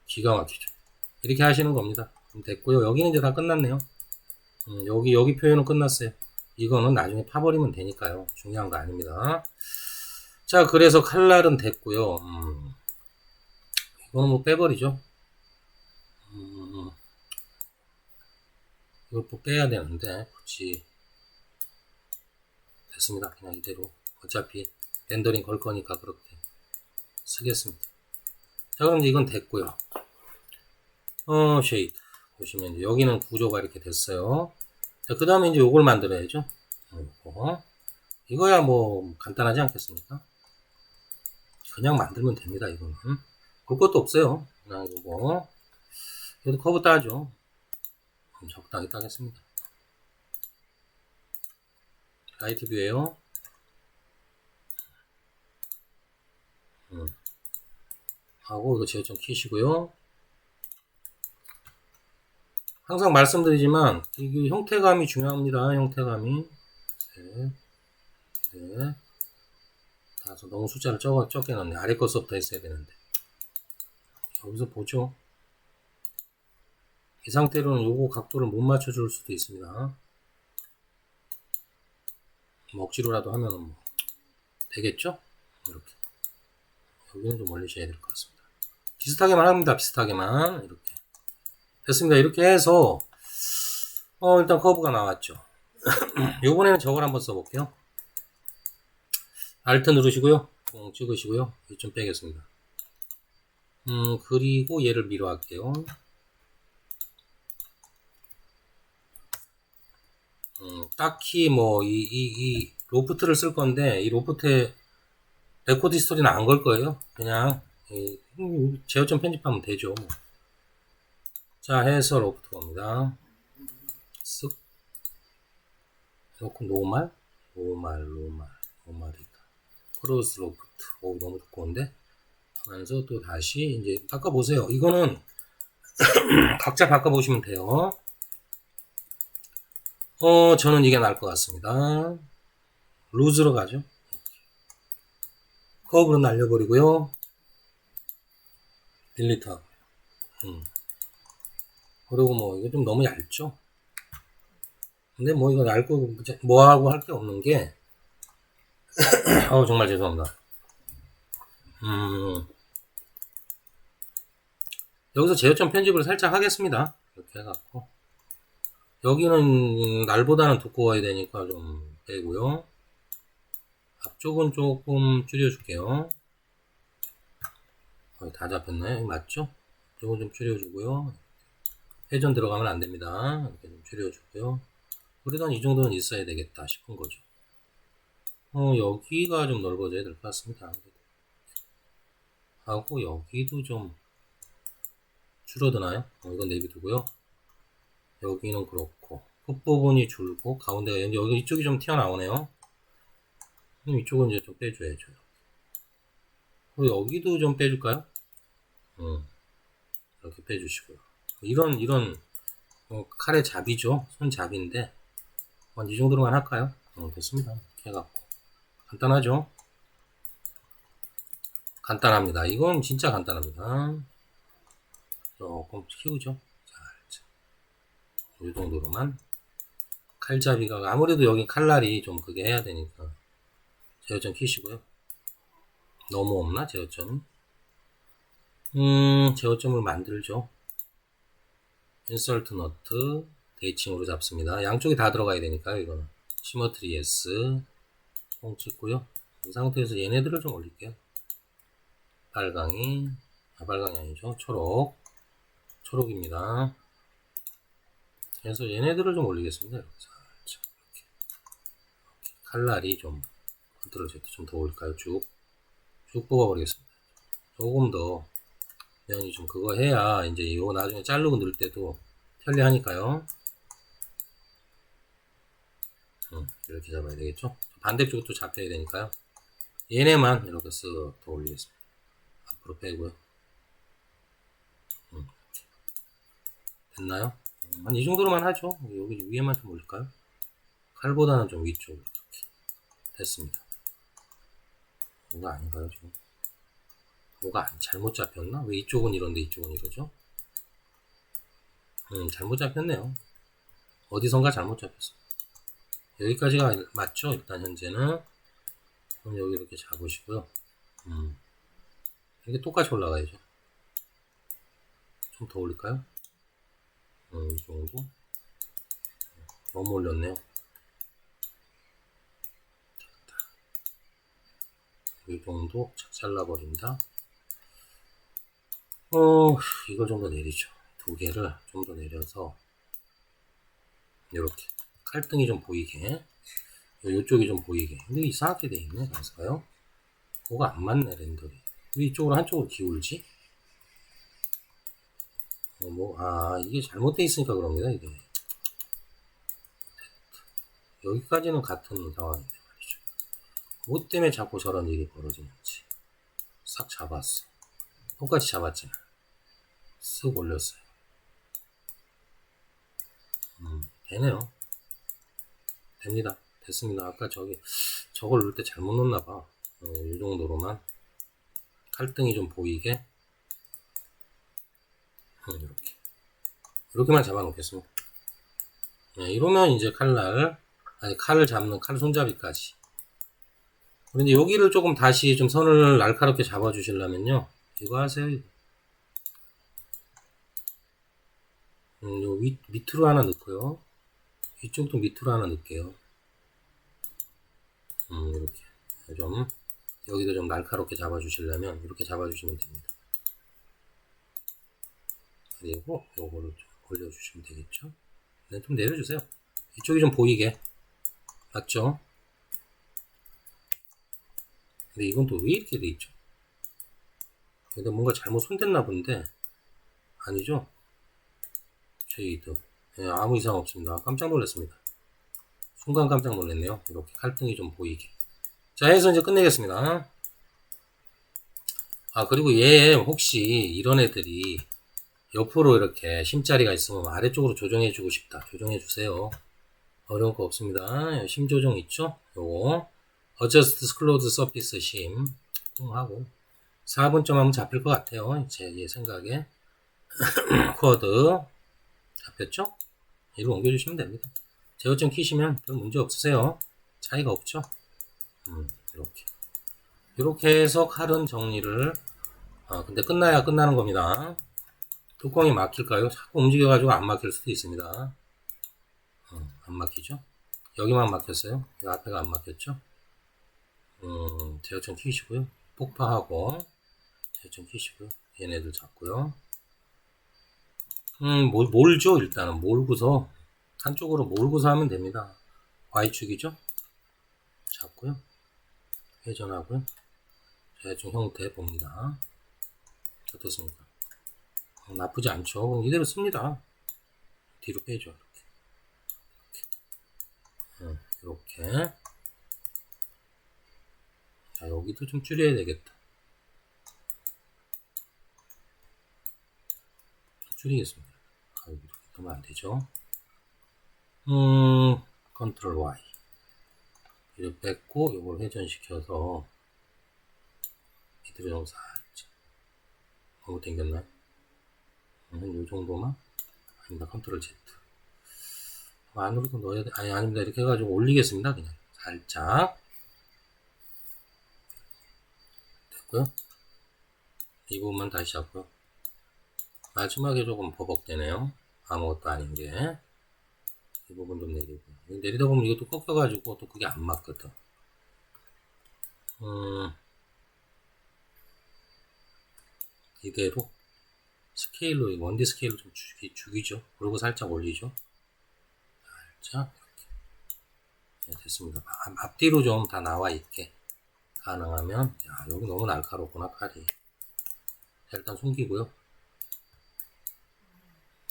기가 막히죠. 이렇게 하시는 겁니다. 됐고요. 여기는 이제 다 끝났네요. 여기 표현은 끝났어요. 이거는 나중에 파버리면 되니까요. 중요한 거 아닙니다. 자, 그래서 칼날은 됐고요. 이거는 뭐 빼버리죠. 이걸 또 빼야 되는데 굳이 됐습니다. 그냥 이대로 어차피 렌더링 걸 거니까 그렇게 쓰겠습니다. 자, 그럼 이건 됐고요. 쉐이드 보시면 이제 여기는 구조가 이렇게 됐어요. 자, 그 다음에 이제 요걸 만들어야죠. 이거야 뭐 간단하지 않겠습니까? 그냥 만들면 됩니다. 이거는 볼 것도 없어요. 그냥 이거 그래도 커브 따죠. 적당히 따겠습니다. 라이트 뷰에요. 하고 이거 제어점 키시고요. 항상 말씀드리지만 이게 형태감이 중요합니다. 형태감이 네. 다소 너무 숫자를 적게 넣네. 아래 것부터 했어야 되는데 여기서 보죠. 이 상태로는 요거 각도를 못 맞춰줄 수도 있습니다. 뭐 억지로라도 하면은 뭐 되겠죠? 이렇게 여기는 좀 올리셔야 될 것 같습니다. 비슷하게만 합니다. 비슷하게만 이렇게 됐습니다. 이렇게 해서 일단 커브가 나왔죠. 요번에는 저걸 한번 써볼게요. Alt 누르시고요. 찍으시고요. 좀 빼겠습니다. 그리고 얘를 미로 할게요. 딱히 뭐 이 로프트를 쓸 건데 이 로프트에 레코드 히스토리는 안 걸 거예요. 그냥 제어점 편집하면 되죠. 뭐. 자, 해서 로프트 겁니다. 쓱 놓고 노말이다. 크로스 로프트. 너무 두꺼운데 하면서 또 다시 이제 바꿔보세요. 이거는 각자 바꿔보시면 돼요. 저는 이게 나을 것 같습니다. 루즈로 가죠. 커브로 날려버리고요. 딜리트 하고. 그리고 뭐 이거 좀 너무 얇죠. 근데 뭐 이거 얇고 뭐하고 할 게 없는 게 정말 죄송합니다. 여기서 제어점 편집을 살짝 하겠습니다. 이렇게 해갖고 여기는 날보다는 두꺼워야 되니까 좀 빼고요. 앞쪽은 조금 줄여줄게요. 거의 다 잡혔나요? 맞죠? 이쪽은 좀 줄여주고요. 회전 들어가면 안 됩니다. 이렇게 좀 줄여주고요. 그래도 한 이 정도는 있어야 되겠다 싶은 거죠. 여기가 좀 넓어져야 될 것 같습니다. 하고 여기도 좀 줄어드나요? 이건 내비두고요. 여기는 그렇고 끝부분이 줄고 가운데가 여기 이쪽이 좀 튀어나오네요. 그럼 이쪽은 이제 좀 빼줘야죠. 여기도 좀 빼줄까요? 이렇게 빼주시고요. 이런 칼의 잡이죠. 손잡이인데 이 정도로만 할까요? 됐습니다. 이렇게 해갖고 간단하죠? 간단합니다. 이건 진짜 간단합니다. 조금 키우죠. 이 정도로만 칼잡이가 아무래도 여기 칼날이 좀 그게 해야 되니까 제어점 키시고요. 너무 없나 제어점? 제어점을 만들죠. 인설트 너트 대칭으로 잡습니다. 양쪽이 다 들어가야 되니까 이거는 시머트리 S 송 찍고요. 이 상태에서 얘네들을 좀 올릴게요. 빨강이 아니죠. 초록입니다. 그래서 얘네들을 좀 올리겠습니다. 이렇게 살짝 이렇게. 칼날이 좀 컨트롤 Z 좀 더 올릴까요? 쭉 뽑아버리겠습니다. 조금 더 면이 좀 그거 해야 이제 이거 나중에 자르고 넣을 때도 편리하니까요. 이렇게 잡아야 되겠죠. 반대쪽도 잡혀야 되니까요. 얘네만 이렇게 쓱 더 올리겠습니다. 앞으로 빼고요. 됐나요? 한 이 정도로만 하죠. 여기 위에만 좀 올릴까요? 칼보다는 좀 위쪽으로 이렇게. 됐습니다. 뭐가 아닌가요 지금? 뭐가 잘못 잡혔나? 왜 이쪽은 이런데 이쪽은 이러죠? 잘못 잡혔네요. 어디선가 잘못 잡혔어. 여기까지가 맞죠? 일단 현재는. 그럼 여기 이렇게 잡으시고요. 이게 똑같이 올라가야죠. 좀 더 올릴까요? 이 정도. 너무 올렸네요. 이 정도 착 잘라버린다. 이걸 좀 더 내리죠. 두 개를 좀 더 내려서 이렇게 칼등이 좀 보이게, 이쪽이 좀 보이게. 근데 이상하게 돼 있네. 가서요. 그거가 안 맞네 렌더링. 왜 이쪽으로 한쪽으로 기울지? 이게 잘못돼 있으니까 그럽니다. 이게 여기까지는 같은 상황인데 말이죠. 뭐 때문에 자꾸 저런 일이 벌어지는지. 싹 잡았어. 똑같이 잡았잖아. 쓱 올렸어요. 되네요. 됩니다. 됐습니다. 아까 저걸 넣을 때 잘못 넣었나봐. 이 정도로만 칼등이 좀 보이게 이렇게만 잡아 놓겠습니다. 이러면 이제 칼을 잡는 칼 손잡이까지. 그런데 여기를 조금 다시 좀 선을 날카롭게 잡아 주시려면요, 이거 하세요. 요 밑으로 하나 넣고요. 이쪽도 밑으로 하나 넣을게요. 이렇게 좀 여기도 좀 날카롭게 잡아 주시려면 이렇게 잡아 주시면 됩니다. 그리고 요거를 좀 올려주시면 되겠죠. 네, 좀 내려주세요. 이쪽이 좀 보이게. 맞죠? 근데 이건 또 왜 이렇게 돼 있죠? 여기다 뭔가 잘못 손댔나 본데 아니죠? 쉐이드. 네, 아무 이상 없습니다. 깜짝 놀랐습니다. 순간 깜짝 놀랐네요. 이렇게 칼등이 좀 보이게. 자, 해서 이제 끝내겠습니다. 그리고 얘 혹시 이런 애들이 옆으로 이렇게 심자리가 있으면 아래쪽으로 조정해주고 싶다. 조정해주세요. 어려운 거 없습니다. 심 조정 있죠? 요거 Adjust Closed Surface 심 하고 4분점 하면 잡힐 것 같아요. 제 생각에. 쿼드 잡혔죠? 이로 옮겨주시면 됩니다. 제어점 키시면 별 문제 없으세요. 차이가 없죠? 이렇게 해서 칼은 정리를. 근데 끝나야 끝나는 겁니다. 뚜껑이 막힐까요? 자꾸 움직여가지고 안 막힐 수도 있습니다. 안 막히죠? 여기만 막혔어요. 이 앞에가 안 막혔죠? 제어점 키시고요. 폭파하고 제어점 키시고요. 얘네들 잡고요. 몰죠. 일단은 몰고서 한쪽으로 몰고서 하면 됩니다. Y축이죠? 잡고요. 회전하고요. 제어점 형태 봅니다. 어떻습니까? 나쁘지 않죠. 이대로 씁니다. 뒤로 빼죠. 이렇게. 자, 여기도 좀 줄여야 되겠다. 줄이겠습니다. 이렇게 하면 안 되죠. 컨트롤 Y. 이를 뺐고, 이걸 회전시켜서, 밑으로 좀 살짝. 너무 당겼나요? 이 정도만? 아닙니다. 컨트롤 Z. 안으로도 넣어야 돼. 아닙니다. 이렇게 해가지고 올리겠습니다. 그냥. 살짝. 됐고요. 이 부분만 다시 잡고요. 마지막에 조금 버벅대네요. 아무것도 아닌 게. 이 부분 좀 내리고. 내리다 보면 이것도 꺾여가지고 또 그게 안 맞거든. 이대로 스케일로 1D 스케일로 좀 죽이죠. 그리고 살짝 올리죠. 살짝 이렇게. 네, 됐습니다. 앞뒤로 좀 다 나와 있게 가능하면. 야, 여기 너무 날카롭구나 칼이. 자, 일단 숨기고요.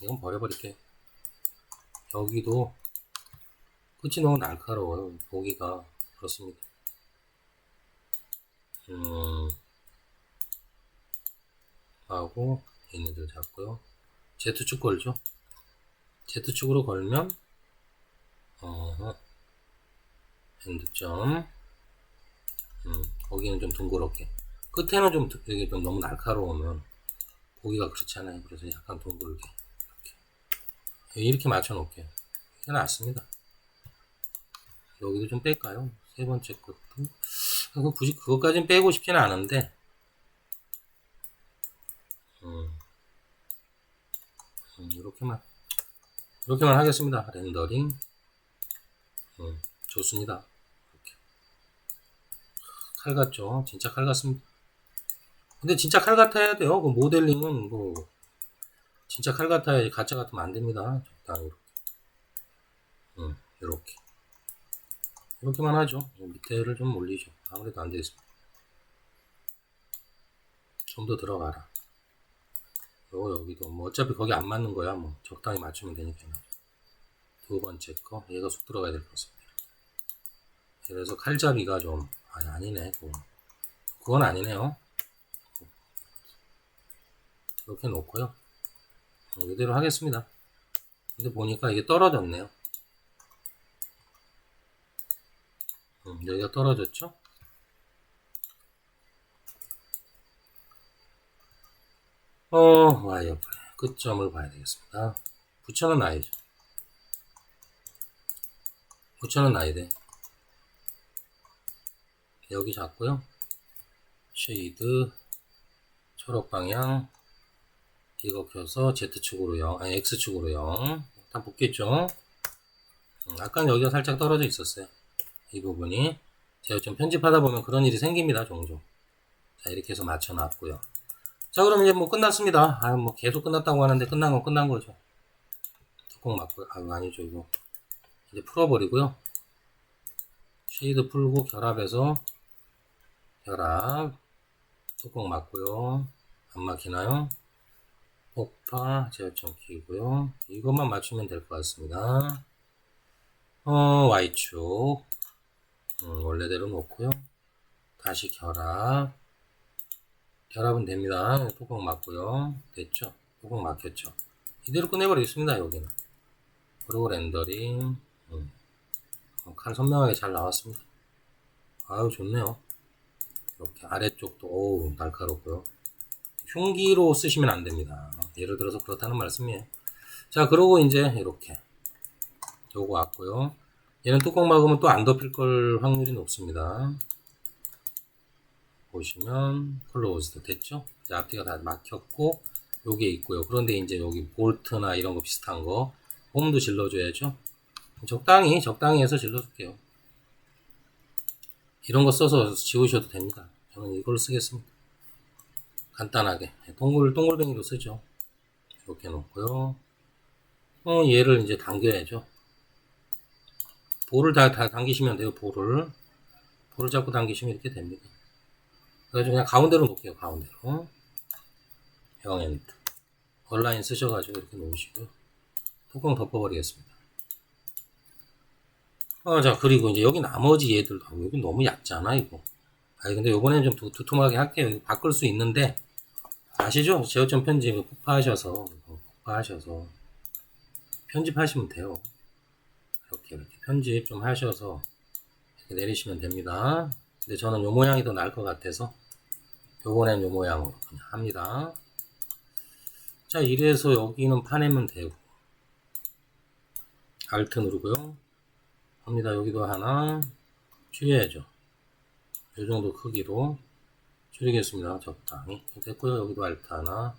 이건 버려버릴게요. 여기도 끝이 너무 날카로워요. 보기가 그렇습니다. 하고 얘네들 잡고요. Z축 걸죠. Z축으로 걸면 엔드점. 거기는 좀 둥그렇게. 끝에는 좀 이게 좀 너무 날카로우면 보기가 그렇잖아요. 그래서 약간 둥글게 이렇게 맞춰 놓을게요. 이게 낫습니다. 여기도 좀 뺄까요? 세 번째 것도 굳이 그것까진 빼고 싶지는 않은데 이렇게만 하겠습니다. 렌더링. 좋습니다. 이렇게. 칼 같죠? 진짜 칼 같습니다. 근데 진짜 칼 같아야 돼요. 그 모델링은 뭐 진짜 칼 같아야지. 가짜 같으면 안 됩니다. 적당히 이렇게. 이렇게만 하죠. 밑에를 좀 올리죠. 아무래도 안 되겠습니다. 좀 더 들어가라. 여기도 뭐 어차피 거기 안 맞는 거야. 뭐 적당히 맞추면 되니까. 두 번째 거 얘가 쑥 들어가야 될 것 같습니다. 그래서 칼잡이가 좀 아니네. 그건 아니네요. 이렇게 놓고요. 이대로 하겠습니다. 근데 보니까 이게 떨어졌네요. 여기가 떨어졌죠? 와이어 끝점을 봐야 되겠습니다. 붙여는 놔야죠. 붙여는 놔야 돼. 여기 잡고요. 쉐이드 초록 방향 이거 켜서 Z축으로 0, 아니 X축으로 0. 다 붙겠죠? 아까는 여기가 살짝 떨어져 있었어요. 이 부분이 제가 좀 편집하다 보면 그런 일이 생깁니다. 종종. 자, 이렇게 해서 맞춰놨고요. 자, 그럼 이제 뭐 끝났습니다. 뭐 계속 끝났다고 하는데 끝난 건 끝난 거죠. 뚜껑 맞고요. 아니죠. 이거 이제 풀어버리고요. 쉐이드 풀고 결합해서 결합 뚜껑 맞고요. 안 막히나요? 폭파 제어점 키고요. 이것만 맞추면 될 것 같습니다. Y축 원래대로 놓고요. 다시 결합은 됩니다. 뚜껑 맞고요. 됐죠? 뚜껑 막혔죠? 이대로 끝내버리겠습니다. 여기는. 그리고 렌더링 칼 선명하게 잘 나왔습니다. 아유 좋네요. 이렇게 아래쪽도 어우 날카롭고요. 흉기로 쓰시면 안 됩니다. 예를 들어서 그렇다는 말씀이에요. 자, 그러고 이제 이렇게 요거 왔고요. 얘는 뚜껑 막으면 또 안 덮일 걸 확률이 높습니다. 보시면 클로즈드 됐죠? 이제 앞뒤가 다 막혔고 요게 있고요. 그런데 이제 여기 볼트나 이런 거 비슷한 거 홈도 질러줘야죠. 적당히 해서 질러줄게요. 이런 거 써서 지우셔도 됩니다. 저는 이걸 쓰겠습니다. 간단하게 동글뱅이로 쓰죠. 이렇게 놓고요. 얘를 이제 당겨야죠. 볼을 다 당기시면 돼요. 볼을 잡고 당기시면 이렇게 됩니다. 그래서 그냥 가운데로 놓을게요. 가운데로 0엔드 얼라인 쓰셔가지고 이렇게 놓으시고요. 뚜껑 덮어버리겠습니다. 자, 그리고 이제 여기 나머지 얘들도 여기 너무 얕잖아 이거. 근데 요번에는 좀 두툼하게 할게요. 이거 바꿀 수 있는데 아시죠? 제어점 편집 폭파하셔서 편집하시면 돼요. 이렇게 편집 좀 하셔서 이렇게 내리시면 됩니다. 근데 저는 요 모양이 더 나을 것 같아서 요번엔 요 모양으로 그냥 합니다. 자, 이래서 여기는 파내면 되고 Alt 누르고요. 합니다. 여기도 하나 줄여야죠. 요 정도 크기로 줄이겠습니다. 적당히 됐고요. 여기도 Alt 하나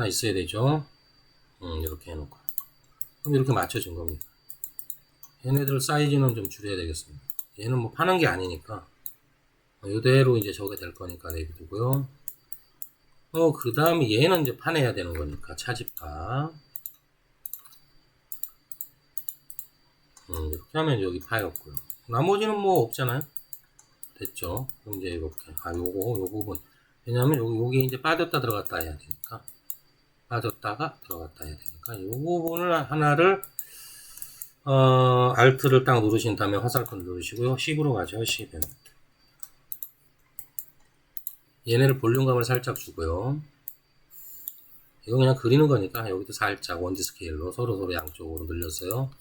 있어야 되죠. 이렇게 해놓고 그럼 이렇게 맞춰진 겁니다. 얘네들 사이즈는 좀 줄여야 되겠습니다. 얘는 뭐 파는 게 아니니까 이대로 이제 저게 될 거니까 내비두고요. 그 다음에 얘는 이제 파내야 되는 거니까 차집파. 이렇게 하면 여기 파였고요. 나머지는 뭐 없잖아요. 됐죠? 그럼 이제 이렇게 요 부분. 왜냐면 여기 이제 빠졌다 들어갔다 해야 되니까. 빠졌다가 들어갔다 해야 되니까 이 부분을 하나를 Alt를 딱 누르신 다음에 화살표 누르시고요. 10으로 가죠. 10은. 얘네를 볼륨감을 살짝 주고요. 이거 그냥 그리는 거니까 여기도 살짝 원지 스케일로 서로 양쪽으로 늘렸어요.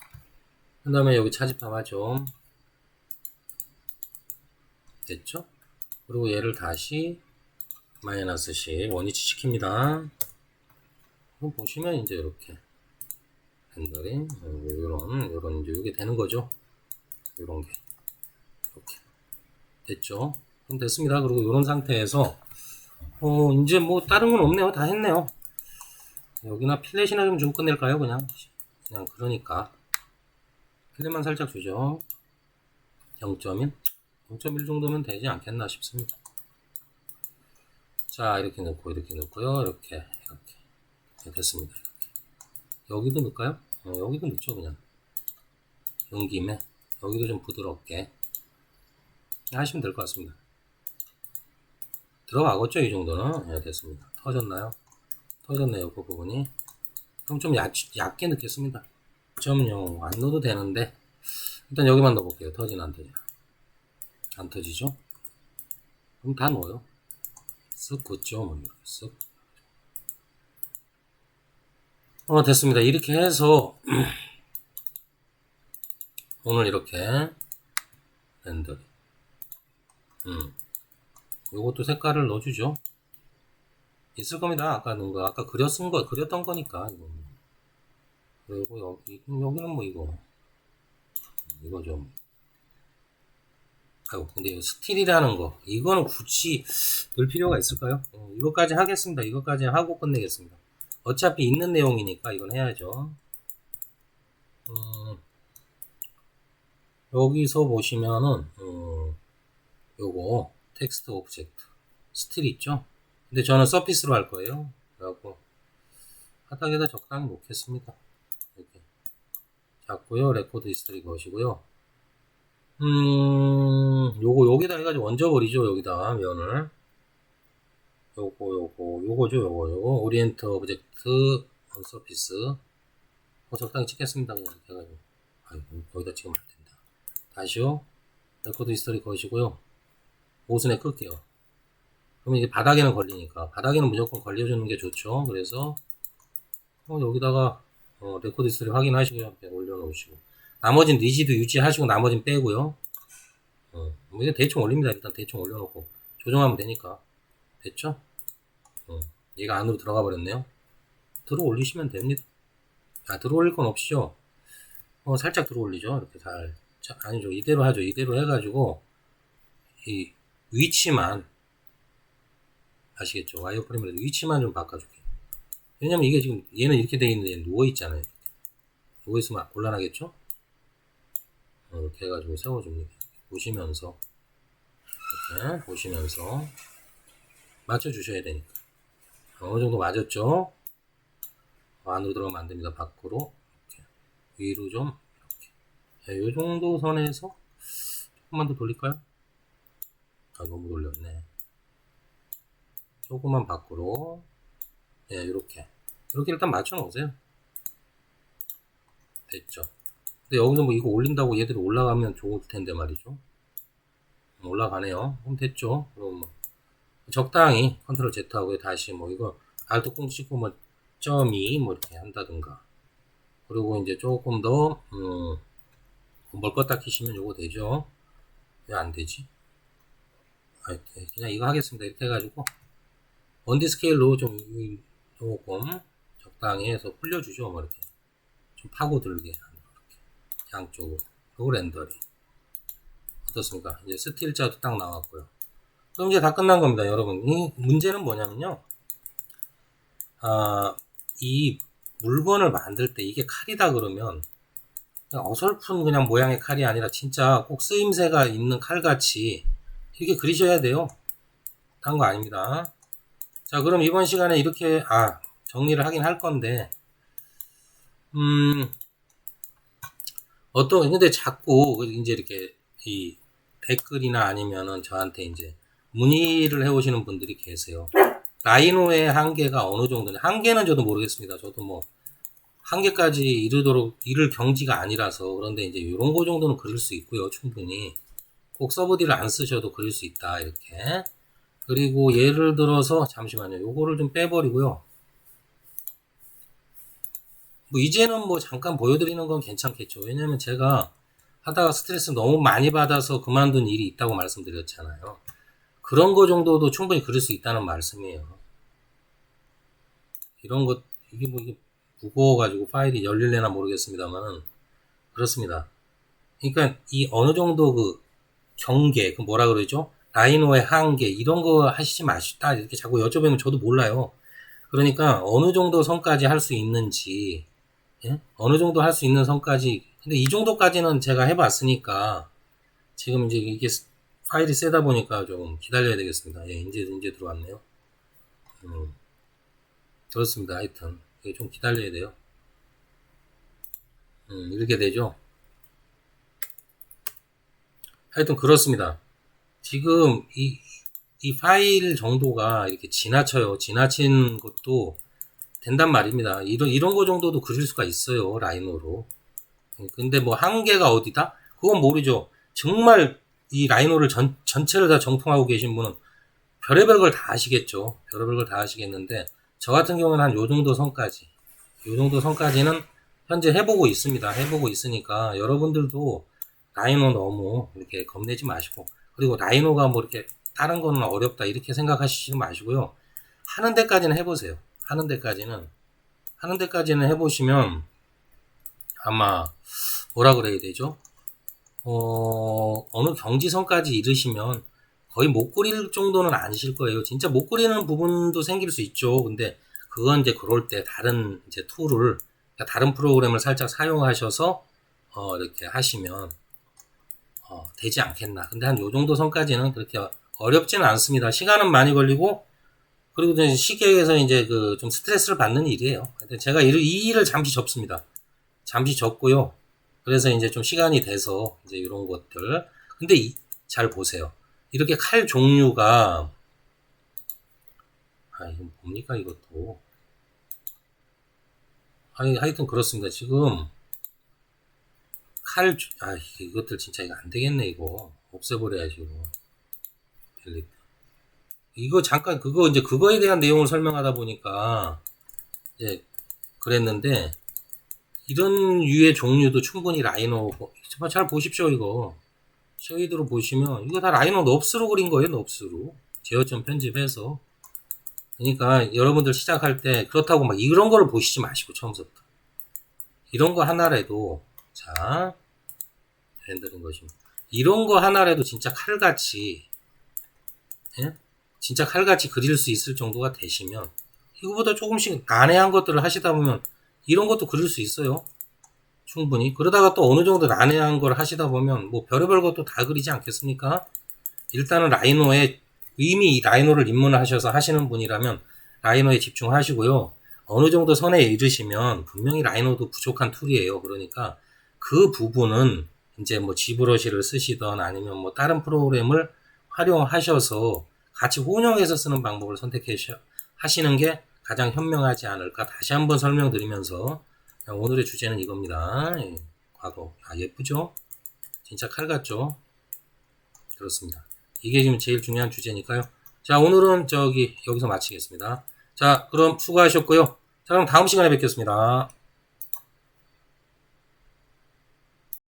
그 다음에 여기 차집합하죠. 됐죠? 그리고 얘를 다시 마이너스 10 원위치 시킵니다. 그럼 보시면 이제 이렇게 렌더링 요런 이제 이게 되는 거죠. 요런 게 이렇게 됐죠. 그럼 됐습니다. 그리고 요런 상태에서 이제 뭐 다른 건 없네요. 다 했네요. 여기나 필렛이나 좀 주고 끝낼까요? 그냥 그러니까 필렛만 살짝 주죠. 0.1 정도면 되지 않겠나 싶습니다. 자, 이렇게 넣고 이렇게 넣고요. 이렇게 됐습니다. 이렇게. 여기도 넣을까요? 여기도 넣죠. 그냥 온 김에 여기도 좀 부드럽게 하시면 될 것 같습니다. 들어가겠죠? 이 정도는. 네, 됐습니다. 터졌나요? 터졌네요. 그 부분이. 그럼 좀 얇게 넣겠습니다. 0.0 안 넣어도 되는데 일단 여기만 넣어볼게요. 터지나 안 터지나. 안 터지죠? 그럼 다 넣어요. 쓱 긋죠. 뭐 이렇게 쓱. 됐습니다. 이렇게 해서 오늘 이렇게 렌더링. 요것도 색깔을 넣어주죠. 있을 겁니다. 아까 넣은 거, 아까 그렸던 거니까. 그리고 여기는 뭐 이거 좀. 아이고, 근데 이 스틸이라는 거, 이거는 굳이 넣을 필요가 있을까요? 이거까지 하겠습니다. 이거까지 하고 끝내겠습니다. 어차피 있는 내용이니까 이건 해야죠. 여기서 보시면은, 요거, 텍스트 오브젝트, 스틸 있죠? 근데 저는 서피스로 할 거예요. 그래갖고, 바닥에다 적당히 놓겠습니다. 이렇게. 잡고요. 레코드 히스토리 거시고요. 여기다 해가지고 얹어버리죠. 여기다, 면을. 요거죠. 요거. 오리엔트 오브젝트, 서피스. 적당히 찍겠습니다. 그냥 이렇게 해가지고. 아이고, 거기다 찍으면 안 된다. 다시요. 레코드 히스토리 거시고요. 오순에 끌게요. 그러면 이게 바닥에는 걸리니까. 바닥에는 무조건 걸려주는 게 좋죠. 그래서, 여기다가, 레코드 히스토리 확인하시고요. 올려놓으시고. 나머지는 리지드 유지하시고, 나머지는 빼고요. 이거 대충 올립니다. 일단 대충 올려놓고. 조정하면 되니까. 됐죠? 얘가 안으로 들어가 버렸네요. 들어 올리시면 됩니다. 들어 올릴 건 없이요. 살짝 들어 올리죠. 이렇게 살짝. 아니죠. 이대로 하죠. 이대로 해가지고, 이 위치만, 아시겠죠? 와이어프레임을 위치만 좀 바꿔줄게요. 왜냐면 이게 지금 얘는 이렇게 돼 있는데 누워있잖아요. 누워있으면 곤란하겠죠? 이렇게 해가지고 세워줍니다. 보시면서 이렇게 보시면서 맞춰주셔야 되니까. 어느 정도 맞았죠? 안으로 들어가면 안 됩니다. 밖으로 이렇게 위로 좀 이렇게. 이 정도 선에서 조금만 더 돌릴까요? 너무 돌렸네. 조금만 밖으로. 이렇게 일단 맞춰 놓으세요. 됐죠? 근데 여기서 뭐 이거 올린다고 얘들이 올라가면 좋을 텐데 말이죠. 올라가네요. 그럼 됐죠? 그럼 뭐 적당히 컨트롤 Z 하고 다시 뭐 이거 알트 꾹 찍고 뭐 .2 뭐 이렇게 한다든가. 그리고 이제 조금 더 뭘 껐다 키시면 요거 되죠? 왜 안 되지? 그냥 이거 하겠습니다. 이렇게 해가지고 원디 스케일로 좀 조금 적당히 해서 풀려주죠. 뭐 이렇게 좀 파고들게 이렇게 양쪽으로. 그리고 렌더링 어떻습니까? 이제 스틸자도 딱 나왔고요. 그럼 이제 다 끝난 겁니다, 여러분. 이 문제는 뭐냐면요. 이 물건을 만들 때 이게 칼이다 그러면 그냥 어설픈 그냥 모양의 칼이 아니라 진짜 꼭 쓰임새가 있는 칼같이 이렇게 그리셔야 돼요. 딴 거 아닙니다. 자, 그럼 이번 시간에 이렇게 정리를 하긴 할 건데 근데 자꾸 이제 이렇게 이 댓글이나 아니면은 저한테 이제 문의를 해 오시는 분들이 계세요. 라이노의 한계가 어느 정도냐. 한계는 저도 모르겠습니다. 저도 뭐 한계까지 이를 경지가 아니라서. 그런데 이제 이런 거 정도는 그릴 수 있고요. 충분히. 꼭 서브딜을 안 쓰셔도 그릴 수 있다. 이렇게. 그리고 예를 들어서 잠시만요. 요거를 좀 빼버리고요. 뭐 이제는 뭐 잠깐 보여드리는 건 괜찮겠죠. 왜냐면 제가 하다가 스트레스 너무 많이 받아서 그만둔 일이 있다고 말씀드렸잖아요. 그런 거 정도도 충분히 그릴 수 있다는 말씀이에요. 이런 것, 이게 무거워가지고 파일이 열릴래나 모르겠습니다만은, 그렇습니다. 그러니까 이 어느 정도 그 경계, 그 뭐라 그러죠? 라이노의 한계, 이런 거 하시지 마시다. 이렇게 자꾸 여쭤보면 저도 몰라요. 그러니까 어느 정도 선까지 할 수 있는지, 예? 어느 정도 할 수 있는 선까지, 근데 이 정도까지는 제가 해봤으니까, 지금 이제 이게 파일이 세다 보니까 좀 기다려야 되겠습니다. 예, 이제 들어왔네요. 그렇습니다. 하여튼, 이게 좀 기다려야 돼요. 이렇게 되죠. 하여튼 그렇습니다. 지금 이 파일 정도가 이렇게 지나쳐요. 지나친 것도 된단 말입니다. 이런 거 정도도 그릴 수가 있어요. 라이노로. 근데 뭐 한계가 어디다? 그건 모르죠. 정말 이 라이노를 전체를 다 정통하고 계신 분은 별의별 걸 다 아시겠죠. 별의별 걸 다 아시겠는데, 저 같은 경우는 한 요 정도 선까지는 현재 해보고 있습니다. 해보고 있으니까 여러분들도 라이노 너무 이렇게 겁내지 마시고, 그리고 라이노가 뭐 이렇게 다른 거는 어렵다 이렇게 생각하시지 마시고요. 하는 데까지는 해보세요. 하는 데까지는 해보시면 아마 뭐라 그래야 되죠? 어느 경지선까지 이르시면 거의 못 그릴 정도는 아니실 거예요. 진짜 못 그리는 부분도 생길 수 있죠. 근데 그건 이제 그럴 때 다른 이제 툴을, 다른 프로그램을 살짝 사용하셔서 이렇게 하시면 되지 않겠나. 근데 한 요 정도 선까지는 그렇게 어렵지는 않습니다. 시간은 많이 걸리고, 그리고 이제 시계에서 이제 그 좀 스트레스를 받는 일이에요. 근데 제가 이 일을 잠시 접습니다. 잠시 접고요. 그래서 이제 좀 시간이 돼서 이제 이런 것들. 근데 잘 보세요. 이렇게 칼 종류가, 이건 뭡니까 이것도. 하여튼 그렇습니다. 지금 이것들 진짜 이거 안 되겠네. 이거 없애버려야지. 이거 델리트. 이거 잠깐 이제 그거에 대한 내용을 설명하다 보니까 이제 그랬는데, 이런 유의 종류도 충분히 라이노, 정말 잘 보십시오. 이거 쉐이드로 보시면 이거 다 라이노 넙스로 그린 거예요. 넙스로 제어점 편집해서. 그러니까 여러분들 시작할 때 그렇다고 막 이런 거를 보시지 마시고, 처음부터 이런 거 하나라도, 자 렌더링 것입니다. 이런 거 하나라도 진짜 칼같이, 예? 진짜 칼같이 그릴 수 있을 정도가 되시면, 이거보다 조금씩 난해한 것들을 하시다 보면 이런 것도 그릴 수 있어요. 충분히. 그러다가 또 어느 정도 난해한 걸 하시다 보면 뭐 별의별 것도 다 그리지 않겠습니까? 일단은 이미 라이노를 입문을 하셔서 하시는 분이라면 라이노에 집중하시고요. 어느 정도 선에 이르시면 분명히 라이노도 부족한 툴이에요. 그러니까 그 부분은 이제 뭐 G브러쉬를 쓰시던 아니면 뭐 다른 프로그램을 활용하셔서 같이 혼용해서 쓰는 방법을 선택해 하시는 게 가장 현명하지 않을까. 다시 한번 설명드리면서 오늘의 주제는 이겁니다. 과거. 예쁘죠? 진짜 칼 같죠? 그렇습니다. 이게 지금 제일 중요한 주제니까요. 자, 오늘은 여기서 마치겠습니다. 자, 그럼 수고하셨고요. 자, 그럼 다음 시간에 뵙겠습니다.